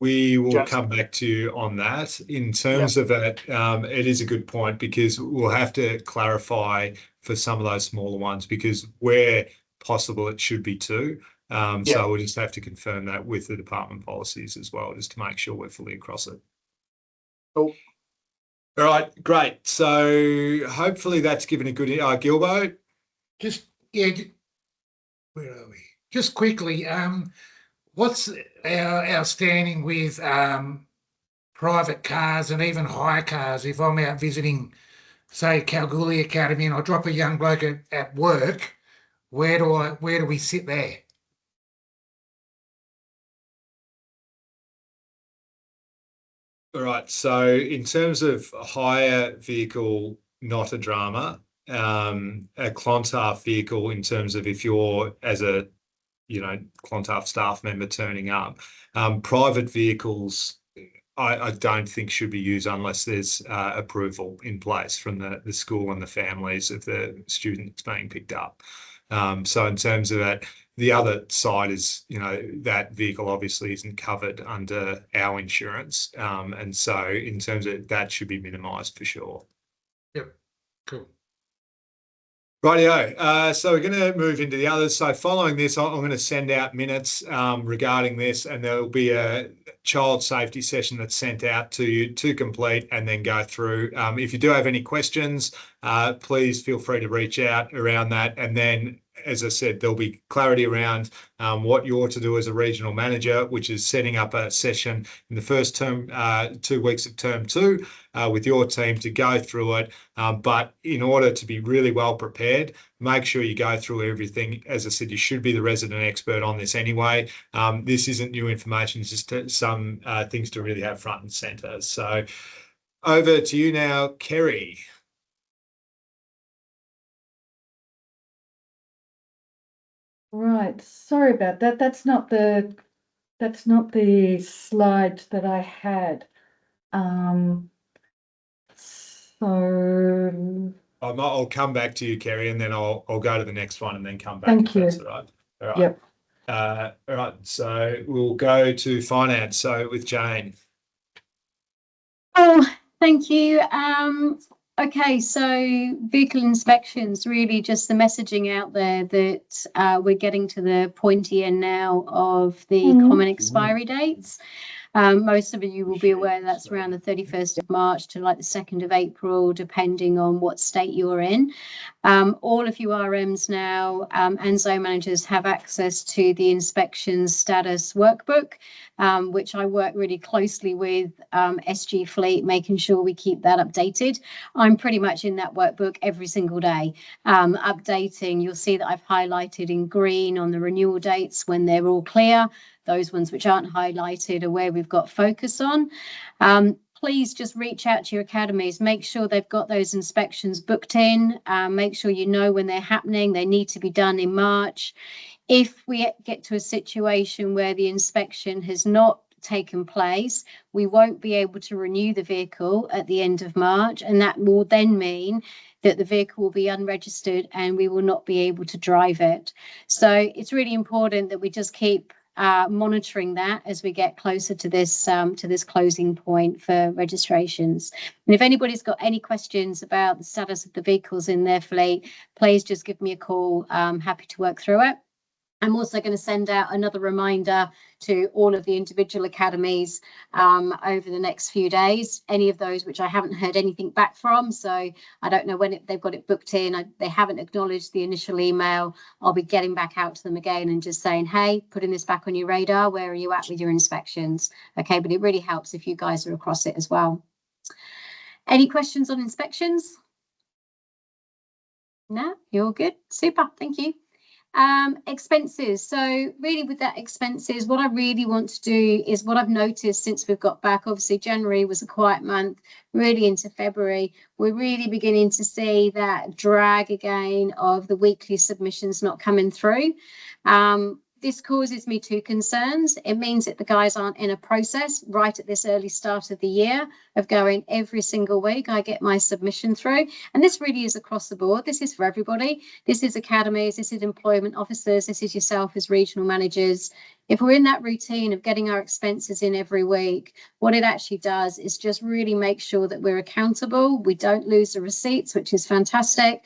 We will come back to you on that. In terms of it, it is a good point, because we'll have to clarify for some of those smaller ones, because where possible, it should be 2. So we'll just have to confirm that with the department policies as well, just to make sure we're fully across it. Cool. All right, great. So hopefully that's given a good Gilbo. Where are we? Just quickly, what's our standing with private cars and even hire cars? If I'm out visiting, say, Kalgoorlie Academy, and I drop a young bloke at work, where do we sit there? All right. So in terms of hire vehicle, not a drama. A Clontarf vehicle, in terms of if you're as a Clontarf staff member turning up, private vehicles, I don't think should be used unless there's approval in place from the school and the families of the student that's being picked up. So in terms of that, the other side is, that vehicle obviously isn't covered under our insurance. And so in terms of that, should be minimised for sure. Yep, cool. Rightio. So we're going to move into the others. So following this, I'm going to send out minutes regarding this, and there'll be a child safety session that's sent out to you to complete and then go through. If you do have any questions, please feel free to reach out around that. And then, as I said, there'll be clarity around what you're to do as a regional manager, which is setting up a session in the first term, 2 weeks of term 2, with your team to go through it. But in order to be really well prepared, make sure you go through everything. As I said, you should be the resident expert on this anyway. This isn't new information, it's just some things to really have front and centre. So over to you now, Kerry. Right, sorry about that. That's not the That's not the slide that I had. So I'll come back to you, Kerry, and then I'll go to the next one and then come back. Thank if you. That's all right. All right. Yep. All right. So we'll go to finance. So with Jane. Oh, thank you. Okay, so vehicle inspections, really just the messaging out there that we're getting to the pointy end now of the common expiry dates. Most of you will be aware that's around the 31st of March to like the 2nd of April, depending on what state you're in. All of you RMs now and zone managers have access to the inspection status workbook, which I work really closely with SG Fleet, making sure we keep that updated. I'm pretty much in that workbook every single day, updating. You'll see that I've highlighted in green on the renewal dates when they're all clear. Those ones which aren't highlighted are where we've got focus on. Please just reach out to your academies, make sure they've got those inspections booked in, make sure you know when they're happening. They need to be done in March. If we get to a situation where the inspection has not taken place, we won't be able to renew the vehicle at the end of March, and that will then mean that the vehicle will be unregistered and we will not be able to drive it. So it's really important that we just keep monitoring that as we get closer to this closing point for registrations. And if anybody's got any questions about the status of the vehicles in their fleet, please just give me a call. I'm happy to work through it. I'm also going to send out another reminder to all of the individual academies over the next few days, any of those which I haven't heard anything back from. So I don't know when they've got it booked in. They haven't acknowledged the initial email. I'll be getting back out to them again and just saying, hey, putting this back on your radar. Where are you at with your inspections? Okay, but it really helps if you guys are across it as well. Any questions on inspections? No, you're good. Super. Thank you. Expenses. So really with that expenses, what I really want to do is what I've noticed since we've got back, obviously January was a quiet month, really into February, we're really beginning to see that drag again of the weekly submissions not coming through. This causes me two concerns. It means that the guys aren't in a process right at this early start of the year of going every single week I get my submission through. And this really is across the board. This is for everybody. This is academies, this is employment officers, this is yourself as regional managers. If we're in that routine of getting our expenses in every week, what it actually does is just really make sure that we're accountable. We don't lose the receipts, which is fantastic.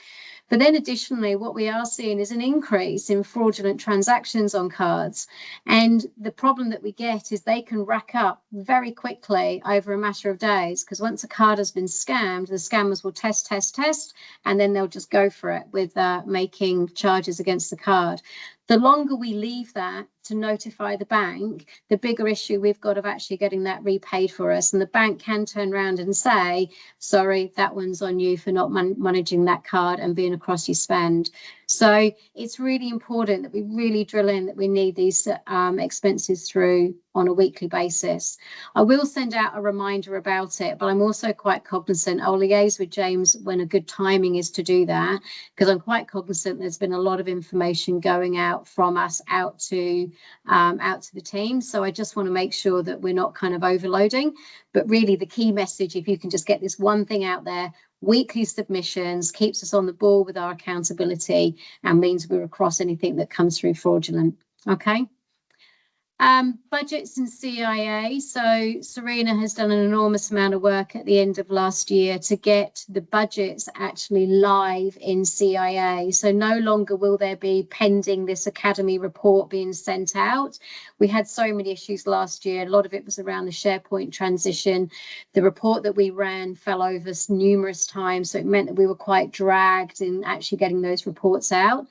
But then additionally, what we are seeing is an increase in fraudulent transactions on cards. And the problem that we get is they can rack up very quickly over a matter of days, because once a card has been scammed, the scammers will test, and then they'll just go for it with making charges against the card. The longer we leave that to notify the bank, the bigger issue we've got of actually getting that repaid for us. And the bank can turn around and say, sorry, that one's on you for not managing that card and being across your spend. So it's really important that we really drill in that we need these expenses through on a weekly basis. I will send out a reminder about it, but I'm also quite cognizant. I'll liaise with James when a good timing is to do that, because I'm quite cognizant there's been a lot of information going out from us out to the team. So I just want to make sure that we're not kind of overloading. But really the key message, if you can just get this one thing out there, weekly submissions keeps us on the ball with our accountability and means we're across anything that comes through fraudulent. Okay. Budgets and CIA. So Serena has done an enormous amount of work at the end of last year to get the budgets actually live in CIA. So no longer will there be pending this academy report being sent out. We had so many issues last year. A lot of it was around the SharePoint transition. The report that we ran fell over numerous times. So it meant that we were quite dragged in actually getting those reports out.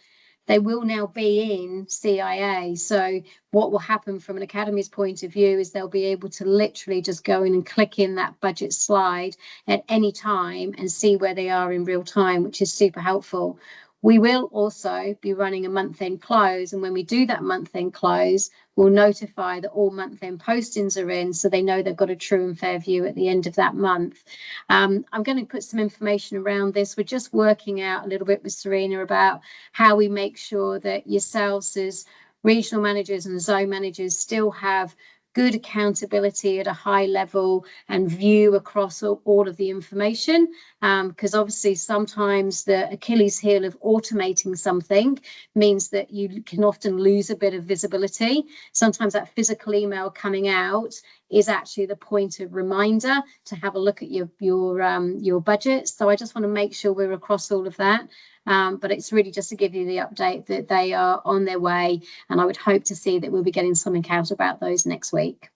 They will now be in CIA. So what will happen from an academy's point of view is they'll be able to literally just go in and click in that budget slide at any time and see where they are in real time, which is super helpful. We will also be running a month-end close, and when we do that month-end close, we'll notify that all month-end postings are in, so they know they've got a true and fair view at the end of that month. I'm going to put some information around this. We're just working out a little bit with Serena about how we make sure that yourselves as regional managers and zone managers still have good accountability at a high level and view across all of the information, because obviously sometimes the Achilles heel of automating something means that you can often lose a bit of visibility. Sometimes that physical email coming out is actually the point of reminder to have a look at your budget. So I just want to make sure we're across all of that. But it's really just to give you the update that they are on their way, and I would hope to see that we'll be getting something out about those next week.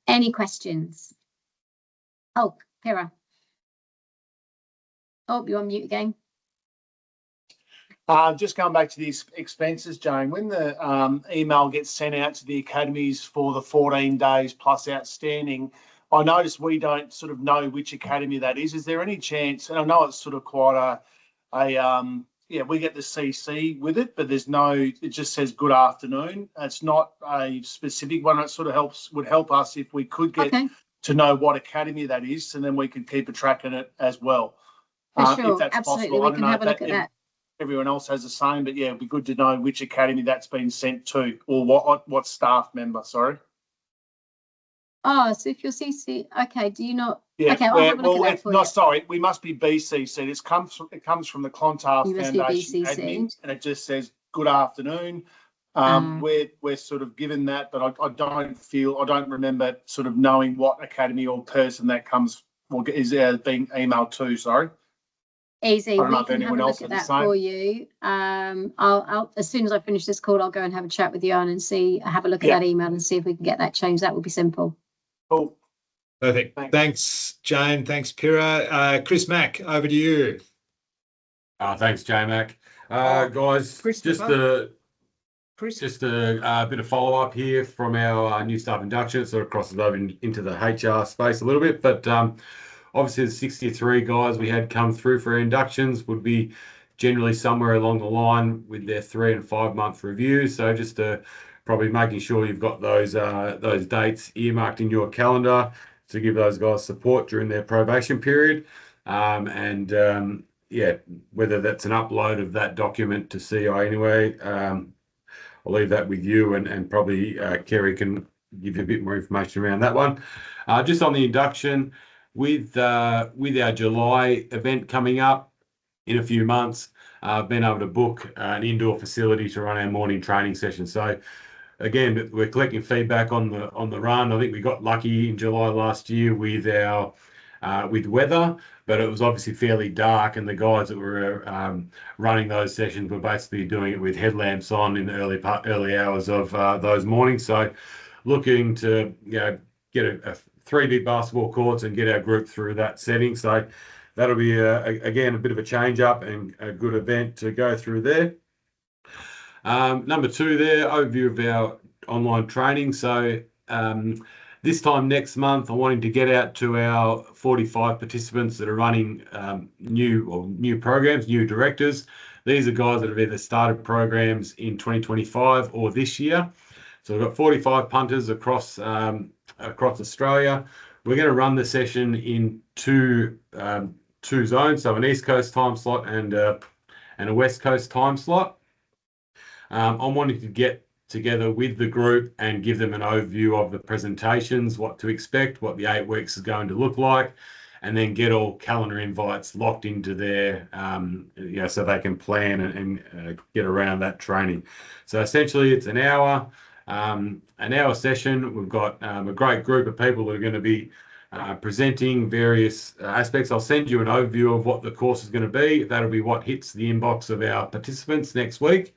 Any questions? Oh, Pyrrha. Oh, you're on mute again. Just going back to these expenses, Jane, when the email gets sent out to the academies for the 14 days plus outstanding, I notice we don't sort of know which academy that is. Is there any chance, and I know it's sort of quite we get the CC with it, but there's no, it just says good afternoon. It's not a specific one. It sort of would help us if we could get to know what academy that is, and then we could keep a track in it as well. For sure, if that's absolutely. possible. We can have a look at that. Everyone else has the same, but yeah, it'd be good to know which academy that's been sent to, or what staff member, sorry. Oh, so if you're CC, okay, do you not? Yeah, okay, I'll have a look at that for you. Sorry, we must be BCC. It comes from the Clontarf You must be Foundation BCC'd. admin, and it just says good afternoon. We're sort of given that, but I don't remember sort of knowing what academy or person that comes or is being emailed to. Sorry. Easy. We can have a look at that for you. I'll as soon as I finish this call, I'll go and have a chat with Jan and have a look at that email and see if we can get that changed. That would be simple. Cool. Perfect. Thanks, Jane. Thanks, Pyrrha. Chris Mack, over to you. Thanks, J-Mac. Guys, just a bit of follow-up here from our new staff induction, sort of crosses over into the HR space a little bit, but obviously the 63 guys we had come through for our inductions would be generally somewhere along the line with their 3 and 5 month reviews. So just probably making sure you've got those dates earmarked in your calendar to give those guys support during their probation period. Whether that's an upload of that document to CI anyway, I'll leave that with you, and probably Kerry can give you a bit more information around that one. Just on the induction, with our July event coming up in a few months, I've been able to book an indoor facility to run our morning training session. So again, we're collecting feedback on the run. I think we got lucky in July last year with weather, but it was obviously fairly dark, and the guys that were running those sessions were basically doing it with headlamps on in the early hours of those mornings. So looking to get a 3 big basketball courts and get our group through that setting. So that'll be again a bit of a change up and a good event to go through there. Number 2 there, overview of our online training. So this time next month, I'm wanting to get out to our 45 participants that are running new programs, new directors. These are guys that have either started programs in 2025 or this year. So we've got 45 punters across Australia. We're going to run the session in two zones, so an East Coast time slot and a West Coast time slot. I'm wanting to get together with the group and give them an overview of the presentations, what to expect, what the 8 weeks is going to look like, and then get all calendar invites locked into their, so they can plan and get around that training. So essentially it's an hour session. We've got a great group of people that are going to be presenting various aspects. I'll send you an overview of what the course is going to be. That'll be what hits the inbox of our participants next week.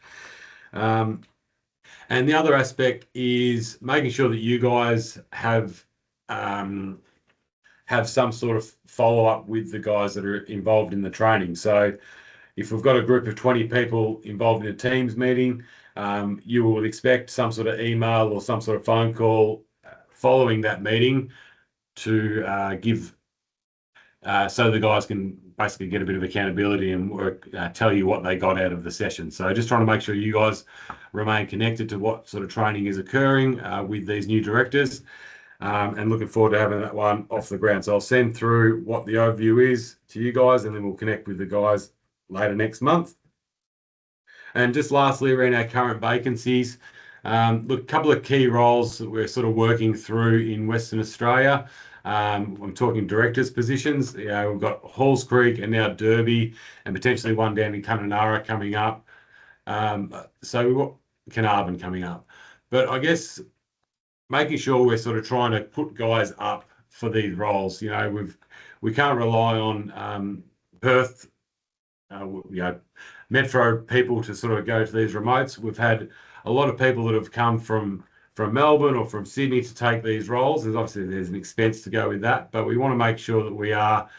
And the other aspect is making sure that you guys have some sort of follow-up with the guys that are involved in the training. So if we've got a group of 20 people involved in a Teams meeting, you will expect some sort of email or some sort of phone call following that meeting to give so the guys can basically get a bit of accountability and work, tell you what they got out of the session. So just trying to make sure you guys remain connected to what sort of training is occurring with these new directors, and looking forward to having that one off the ground. So I'll send through what the overview is to you guys, and then we'll connect with the guys later next month. And just lastly, around our current vacancies, look, a couple of key roles that we're sort of working through in Western Australia. I'm talking directors' positions. We've got Halls Creek and now Derby, and potentially one down in Kununurra coming up. So we've got Carnarvon coming up. But I guess making sure we're sort of trying to put guys up for these roles. We can't rely on Perth, metro people to sort of go to these remotes. We've had a lot of people that have come from Melbourne or from Sydney to take these roles. There's an expense to go with that, but we want to make sure that we are,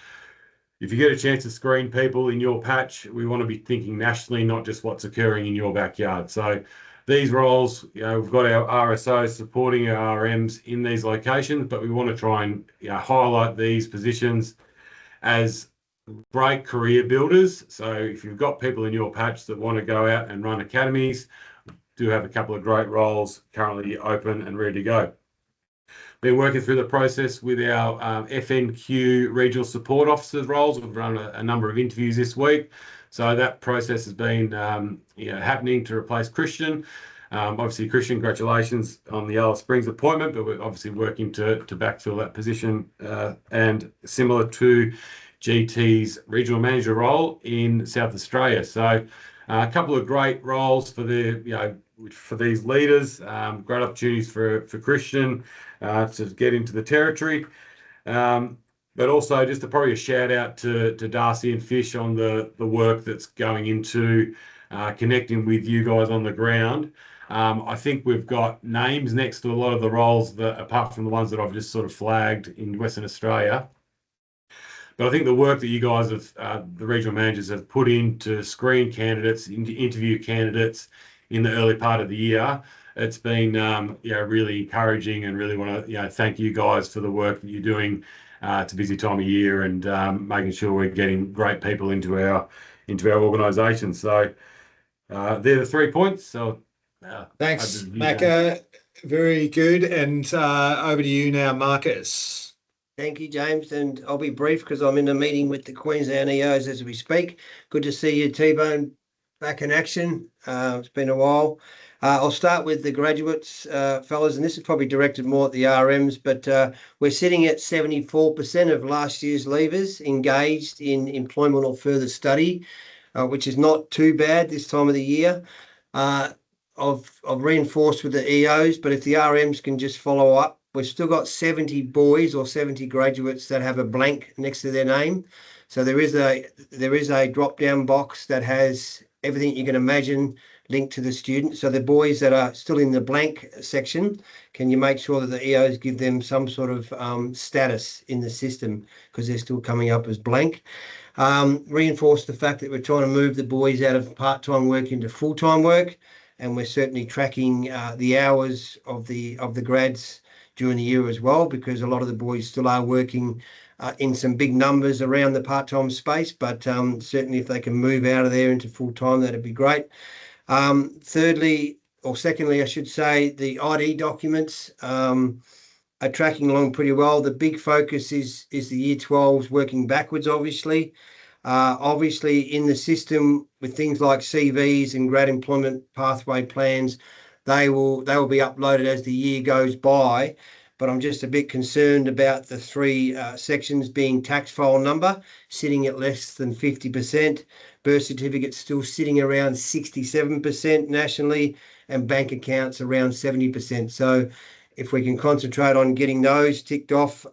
if you get a chance to screen people in your patch, we want to be thinking nationally, not just what's occurring in your backyard. So these roles, we've got our RSOs supporting our RMs in these locations, but we want to try and highlight these positions as great career builders. So if you've got people in your patch that want to go out and run academies, do have a couple of great roles currently open and ready to go. Been working through the process with our FNQ regional support officers roles. We've run a number of interviews this week. So that process has been happening to replace Christian. Obviously, Christian, congratulations on the Alice Springs appointment, but we're obviously working to backfill that position, and similar to GT's regional manager role in South Australia. So a couple of great roles for for these leaders, great opportunities for Christian to get into the territory. But also just probably a shout out to Darcy and Fish on the work that's going into connecting with you guys on the ground. I think we've got names next to a lot of the roles that, apart from the ones that I've just sort of flagged in Western Australia. But I think the work that you guys have, the regional managers have put in to screen candidates, interview candidates in the early part of the year, it's been really encouraging, and really want to thank you guys for the work that you're doing. It's a busy time of year, and making sure we're getting great people into our organisation. So they're the 3 points. So thanks, Macca. Very good. And over to you now, Marcus. Thank you, James, and I'll be brief because I'm in a meeting with the Queensland EOs as we speak. Good to see you, T-Bone, back in action. It's been a while. I'll start with the graduates, fellas, and this is probably directed more at the RMs, but we're sitting at 74% of last year's leavers engaged in employment or further study, which is not too bad this time of the year. I've reinforced with the EOs, but if the RMs can just follow up, we've still got 70 boys or 70 graduates that have a blank next to their name. So there is a drop-down box that has everything you can imagine linked to the student. So the boys that are still in the blank section, can you make sure that the EOs give them some sort of status in the system because they're still coming up as blank? Reinforce the fact that we're trying to move the boys out of part-time work into full-time work, and we're certainly tracking the hours of the grads during the year as well, because a lot of the boys still are working in some big numbers around the part-time space, but certainly if they can move out of there into full-time, that'd be great. Secondly, I should say, the ID documents are tracking along pretty well. The big focus is the Year 12s working backwards, obviously. Obviously, in the system with things like CVs and grad employment pathway plans, they will be uploaded as the year goes by. But I'm just a bit concerned about the 3 sections being tax file number sitting at less than 50%, birth certificates still sitting around 67% nationally, and bank accounts around 70%. So if we can concentrate on getting those ticked off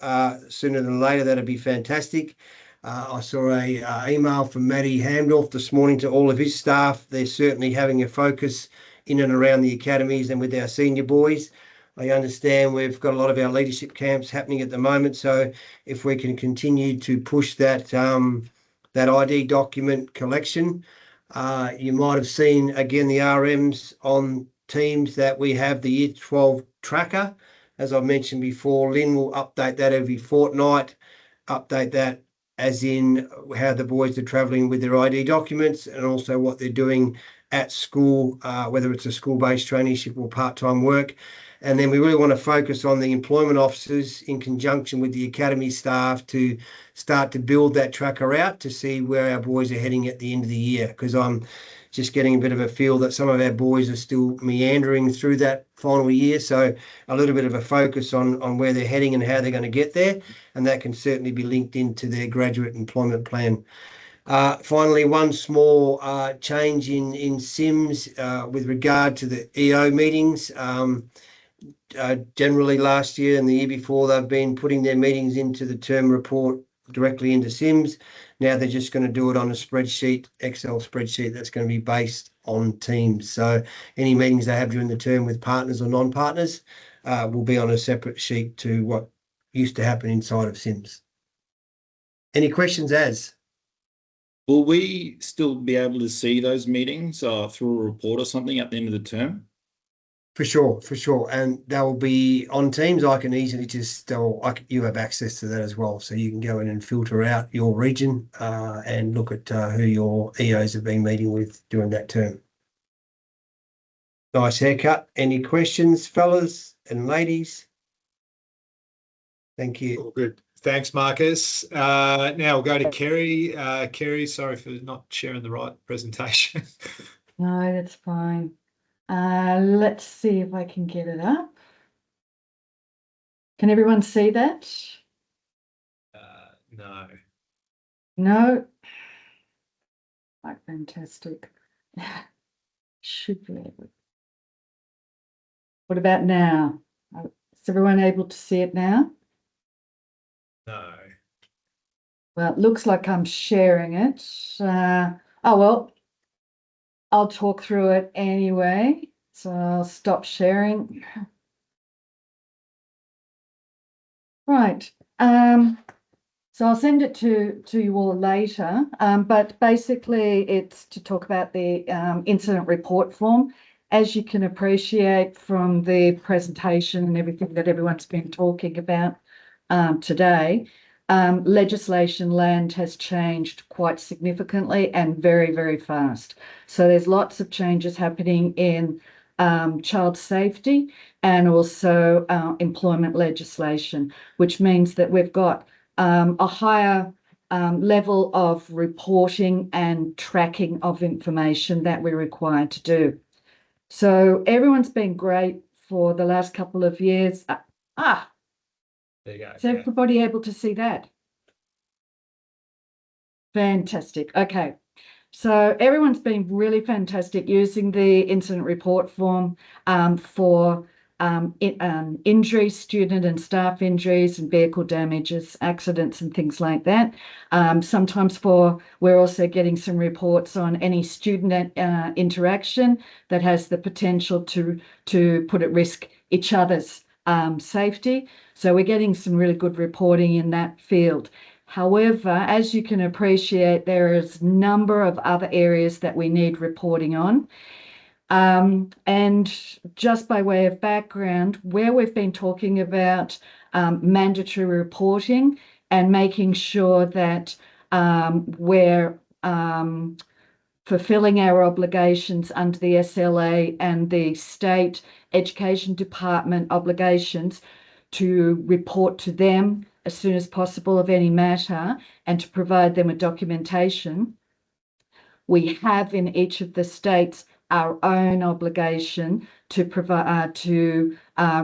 sooner than later, that'd be fantastic. I saw a email from Matty Hamdorf this morning to all of his staff. They're certainly having a focus in and around the academies and with our senior boys. I understand we've got a lot of our leadership camps happening at the moment. So if we can continue to push that ID document collection, you might have seen again the RMs on Teams that we have the Year 12 tracker. As I've mentioned before, Lynn will update that every fortnight, update that as in how the boys are travelling with their ID documents and also what they're doing at school, whether it's a school-based traineeship or part-time work. And then we really want to focus on the employment officers in conjunction with the academy staff to start to build that tracker out to see where our boys are heading at the end of the year. Because I'm just getting a bit of a feel that some of our boys are still meandering through that final year. So a little bit of a focus on where they're heading and how they're going to get there. And that can certainly be linked into their graduate employment plan. Finally, one small change in SIMS with regard to the EO meetings. Generally last year and the year before, they've been putting their meetings into the term report directly into SIMS. Now they're just going to do it on a spreadsheet, Excel spreadsheet that's going to be based on Teams. So any meetings they have during the term with partners or non-partners will be on a separate sheet to what used to happen inside of SIMS. Any questions, Az? Will we still be able to see those meetings through a report or something at the end of the term? For sure. And that will be on Teams. I can easily just, you have access to that as well. So you can go in and filter out your region and look at who your EOs have been meeting with during that term. Nice haircut. Any questions, fellas and ladies? Thank you. All good. Thanks, Marcus. Now we'll go to Kerry. Kerry, sorry for not sharing the right presentation. No, that's fine. Let's see if I can get it up. Can everyone see that? No. No. Right, fantastic. Should be able. What about now? Is everyone able to see it now? No. Well, it looks like I'm sharing it. Oh, well, I'll talk through it anyway. So I'll stop sharing. Right. So I'll send it to you all later. But basically, it's to talk about the incident report form. As you can appreciate from the presentation and everything that everyone's been talking about today, legislation land has changed quite significantly and very, very fast. So there's lots of changes happening in child safety and also employment legislation, which means that we've got a higher level of reporting and tracking of information that we're required to do. So everyone's been great for the last couple of years. There you go. Is everybody able to see that? Fantastic. Okay. So everyone's been really fantastic using the incident report form for injuries, student and staff injuries and vehicle damages, accidents and things like that. Sometimes we're also getting some reports on any student interaction that has the potential to put at risk each other's safety. So we're getting some really good reporting in that field. However, as you can appreciate, there is a number of other areas that we need reporting on. And just by way of background, where we've been talking about mandatory reporting and making sure that we're fulfilling our obligations under the SLA and the State Education Department obligations to report to them as soon as possible of any matter and to provide them with documentation. We have in each of the states our own obligation to provide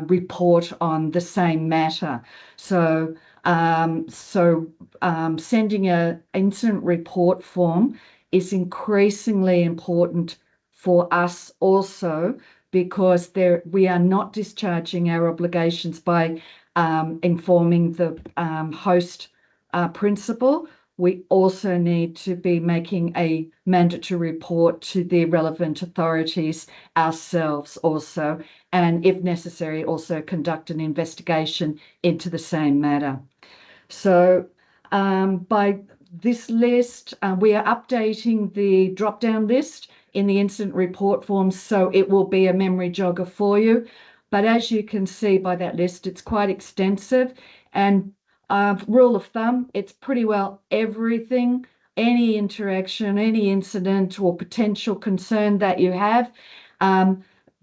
report on the same matter. So sending an incident report form is increasingly important for us also, because we are not discharging our obligations by informing the host principal. We also need to be making a mandatory report to the relevant authorities ourselves also, and if necessary, also conduct an investigation into the same matter. So by this list, we are updating the drop-down list in the incident report form, so it will be a memory jogger for you. But as you can see by that list, it's quite extensive, and rule of thumb, it's pretty well everything, any interaction, any incident or potential concern that you have,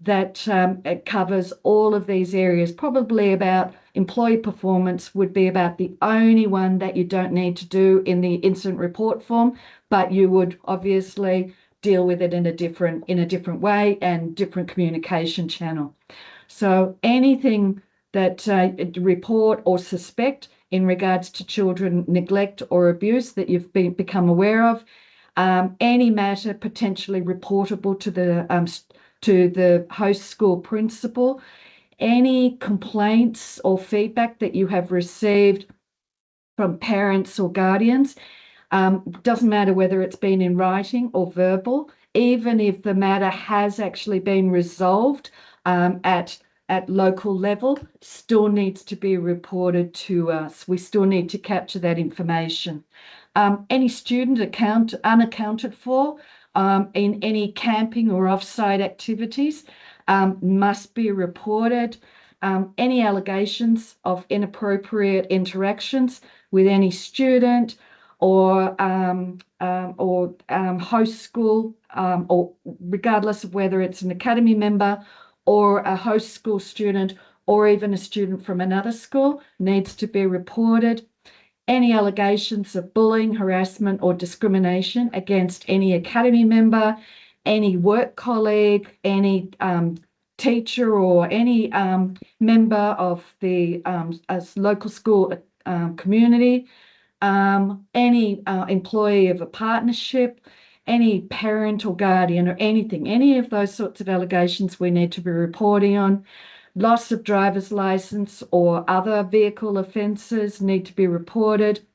it covers all of these areas. Probably about employee performance would be about the only one that you don't need to do in the incident report form, but you would obviously deal with it in a different way and different communication channel. So anything that report or suspect in regards to children neglect or abuse that you've become aware of, any matter potentially reportable to the host school principal, any complaints or feedback that you have received from parents or guardians, doesn't matter whether it's been in writing or verbal, even if the matter has actually been resolved at local level, still needs to be reported to us. We still need to capture that information. Any student unaccounted for in any camping or off-site activities must be reported. Any allegations of inappropriate interactions with any student or host school, or regardless of whether it's an academy member or a host school student or even a student from another school, needs to be reported. Any allegations of bullying, harassment or discrimination against any academy member, any work colleague, any teacher or any member of the local school community, any employee of a partnership, any parent or guardian or anything, any of those sorts of allegations we need to be reporting on. Loss of driver's license or other vehicle offences need to be reported.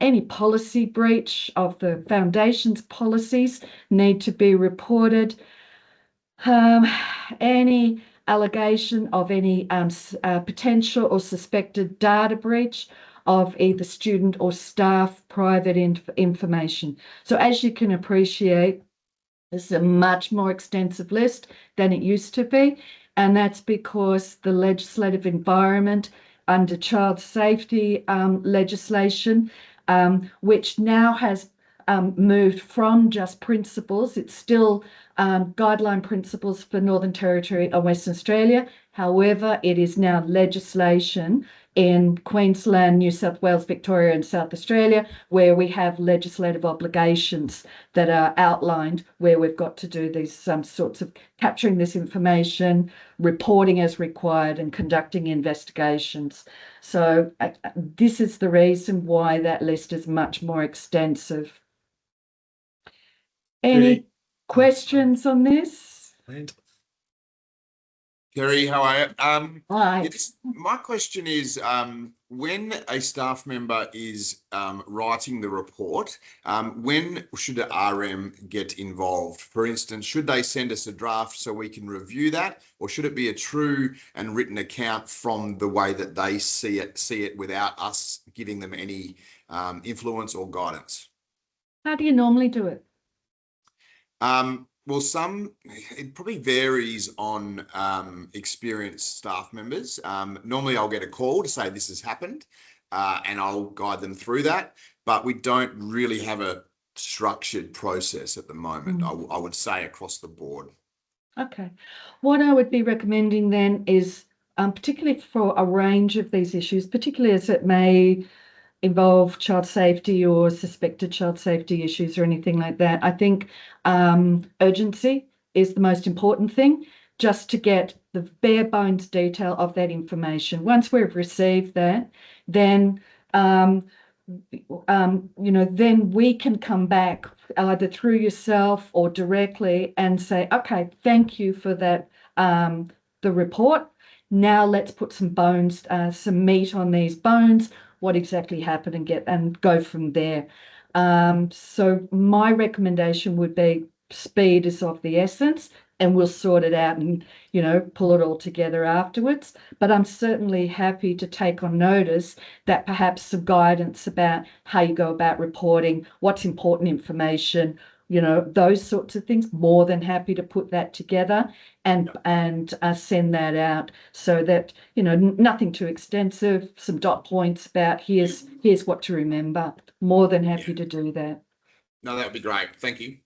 Any policy breach of the foundation's policies need to be reported. Any allegation of any potential or suspected data breach of either student or staff private information. So as you can appreciate, this is a much more extensive list than it used to be. And that's because the legislative environment under child safety legislation, which now has moved from just principles. It's still guideline principles for Northern Territory and Western Australia. However, it is now legislation in Queensland, New South Wales, Victoria and South Australia, where we have legislative obligations that are outlined, where we've got to do these sorts of capturing this information, reporting as required and conducting investigations. So this is the reason why that list is much more extensive. Any questions on this? Kerry, how are you? Hi. My question is, when a staff member is writing the report, when should the RM get involved? For instance, should they send us a draft so we can review that, or should it be a true and written account from the way that they see it without us giving them any influence or guidance? How do you normally do it? Well, it probably varies on experienced staff members. Normally I'll get a call to say this has happened and I'll guide them through that, but we don't really have a structured process at the moment, I would say, across the board. Okay. What I would be recommending then is, particularly for a range of these issues, particularly as it may involve child safety or suspected child safety issues or anything like that, I think urgency is the most important thing, just to get the bare bones detail of that information. Once we've received that, then then we can come back either through yourself or directly and say, okay, thank you for that, the report. Now let's put some bones, some meat on these bones, what exactly happened, and go from there. So my recommendation would be speed is of the essence, and we'll sort it out and, pull it all together afterwards. But I'm certainly happy to take on notice that perhaps some guidance about how you go about reporting, what's important information, those sorts of things. More than happy to put that together and send that out, so that nothing too extensive, some dot points about here's what to remember. More than happy to do that. No, that would be great. Thank you.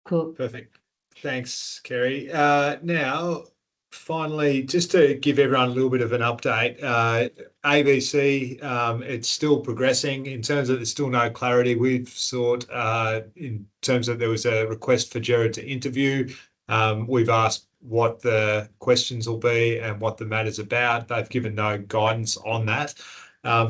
Cool. Perfect. Thanks, Kerry. Now, finally, just to give everyone a little bit of an update, ABC, it's still progressing in terms of there's still no clarity. We've sought in terms of there was a request for Gerard to interview. We've asked what the questions will be and what the matter's about. They've given no guidance on that.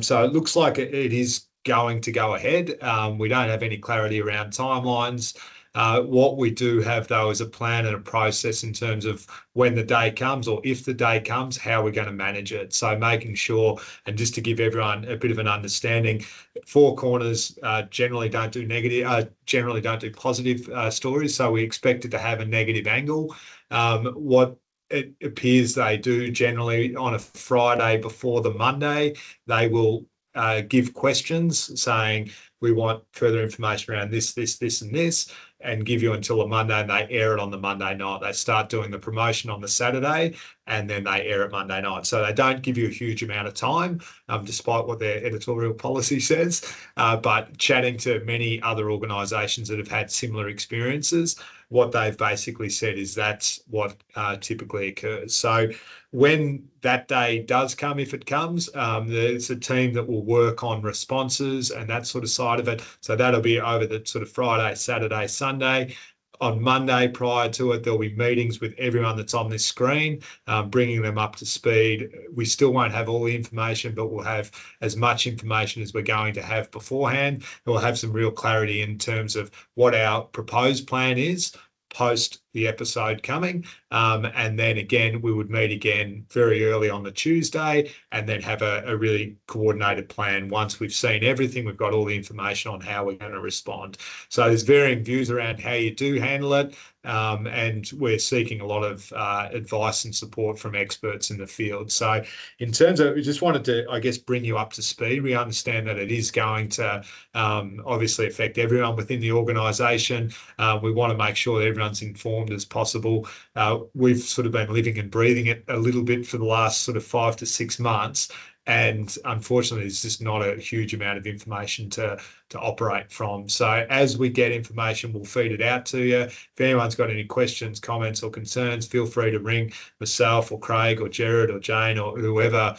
So it looks like it is going to go ahead. We don't have any clarity around timelines. What we do have, though, is a plan and a process in terms of when the day comes, or if the day comes, how we're going to manage it. So making sure, and just to give everyone a bit of an understanding, Four Corners generally don't do negative, generally don't do positive stories. So we expected to have a negative angle. What it appears they do generally on a Friday before the Monday, they will give questions saying, we want further information around this, and this, and give you until a Monday, and they air it on the Monday night. They start doing the promotion on the Saturday, and then they air it Monday night. So they don't give you a huge amount of time, despite what their editorial policy says. But chatting to many other organisations that have had similar experiences, what they've basically said is that's what typically occurs. So when that day does come, if it comes, there's a team that will work on responses and that sort of side of it. So that'll be over the sort of Friday, Saturday, Sunday. On Monday prior to it, there'll be meetings with everyone that's on this screen, bringing them up to speed. We still won't have all the information, but we'll have as much information as we're going to have beforehand. And we'll have some real clarity in terms of what our proposed plan is post the episode coming. And then again, we would meet again very early on the Tuesday and then have a really coordinated plan. Once we've seen everything, we've got all the information on how we're going to respond. So there's varying views around how you do handle it. And we're seeking a lot of advice and support from experts in the field. So in terms of, we just wanted to, I guess, bring you up to speed. We understand that it is going to obviously affect everyone within the organisation. We want to make sure that everyone's informed as possible. We've sort of been living and breathing it a little bit for the last sort of 5 to 6 months. And unfortunately, there's just not a huge amount of information to operate from. So as we get information, we'll feed it out to you. If anyone's got any questions, comments or concerns, feel free to ring myself or Craig or Gerard or Jane or whoever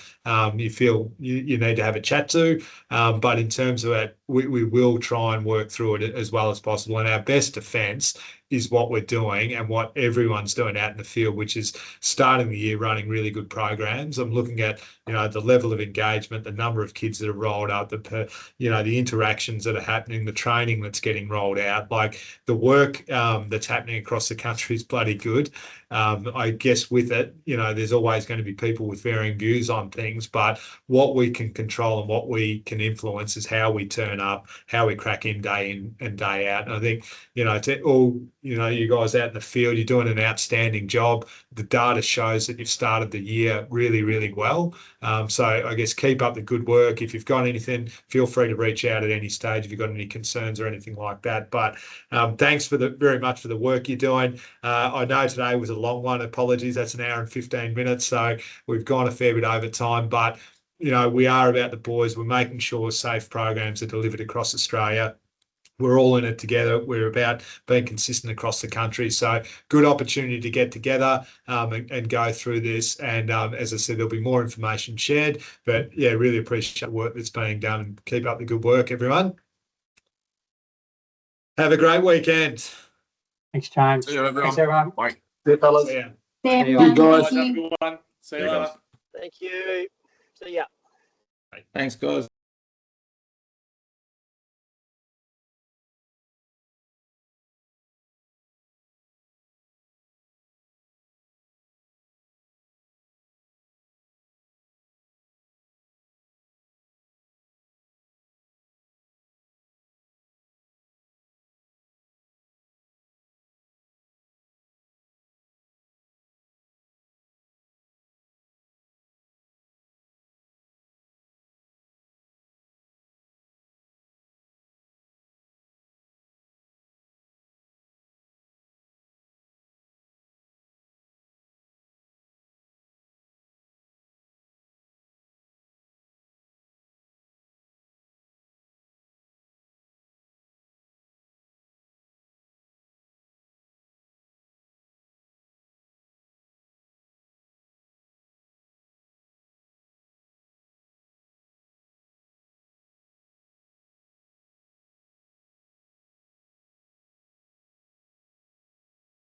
you feel you need to have a chat to. But in terms of it, we will try and work through it as well as possible. And our best defence is what we're doing and what everyone's doing out in the field, which is starting the year running really good programs. I'm looking at, the level of engagement, the number of kids that have rolled up, the interactions that are happening, the training that's getting rolled out, like the work that's happening across the country is bloody good. I guess with it, there's always going to be people with varying views on things, but what we can control and what we can influence is how we turn up, how we crack in and day out. And I think, to all, you guys out in the field, you're doing an outstanding job. The data shows that you've started the year really, really well. So I guess keep up the good work. If you've got anything, feel free to reach out at any stage if you've got any concerns or anything like that. But thanks very much for the work you're doing. I know today was a long one. Apologies, that's an hour and 15 minutes. So we've gone a fair bit over time, but we are about the boys. We're making sure safe programs are delivered across Australia. We're all in it together. We're about being consistent across the country. So good opportunity to get together and go through this. And as I said, there'll be more information shared. But yeah, really appreciate the work that's being done and keep up the good work, everyone. Have a great weekend. Thanks, James. See you, everyone. Thanks, everyone. Bye. See you, fellas. See ya. See everyone. guys. Thank you. See you later. Thank you. See ya. Thanks, guys.